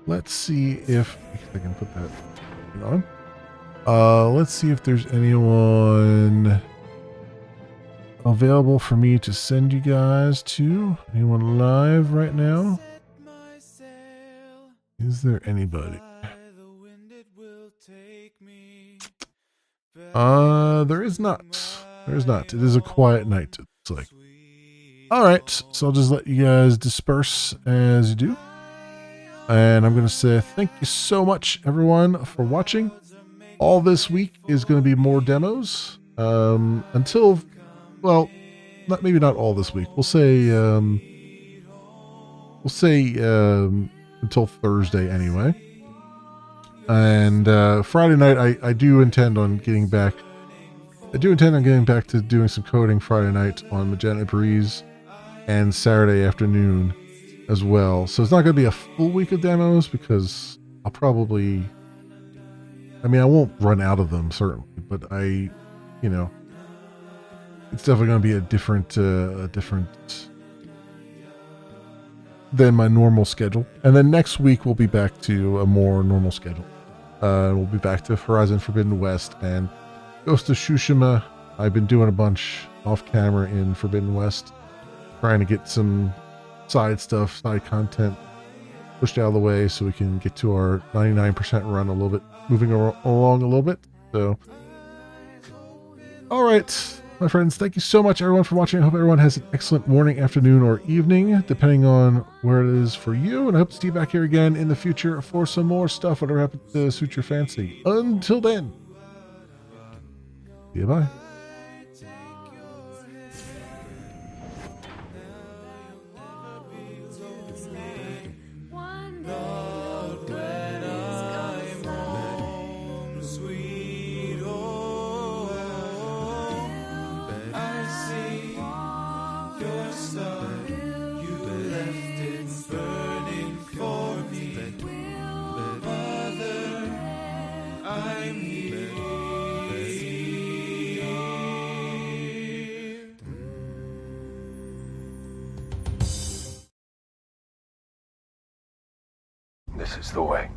if I can put that on. Let's see if there's anyone available for me to send you guys to. Anyone live right now? Is there anybody? There is not. It is a quiet night, it looks like. Alright, so I'll just let you guys disperse as you do. And I'm going to say thank you so much, everyone, for watching. All this week is going to be more demos. Until, well, maybe not all this week. We'll say we'll say until Thursday anyway. And Friday night, I do intend on getting back. I do intend on getting back to doing some coding Friday night on Magenta Breeze, and Saturday afternoon as well. So it's not going to be a full week of demos because I'll probably. I mean, I won't run out of them certainly, but it's definitely going to be a different than my normal schedule. And then next week we'll be back to a more normal schedule. We'll be back to Horizon Forbidden West and Ghost of Tsushima. I've been doing a bunch off camera in Forbidden West, trying to get some side content pushed out of the way so we can get to our 99% run a little bit, moving along a little bit. So, all right, my friends, thank you so much, everyone, for watching. I hope everyone has an excellent morning, afternoon, or evening, depending on where it is for you. And I hope to see you back here again in the future for some more stuff, whatever happens to suit your fancy. Until then, see you, bye.
This is the way.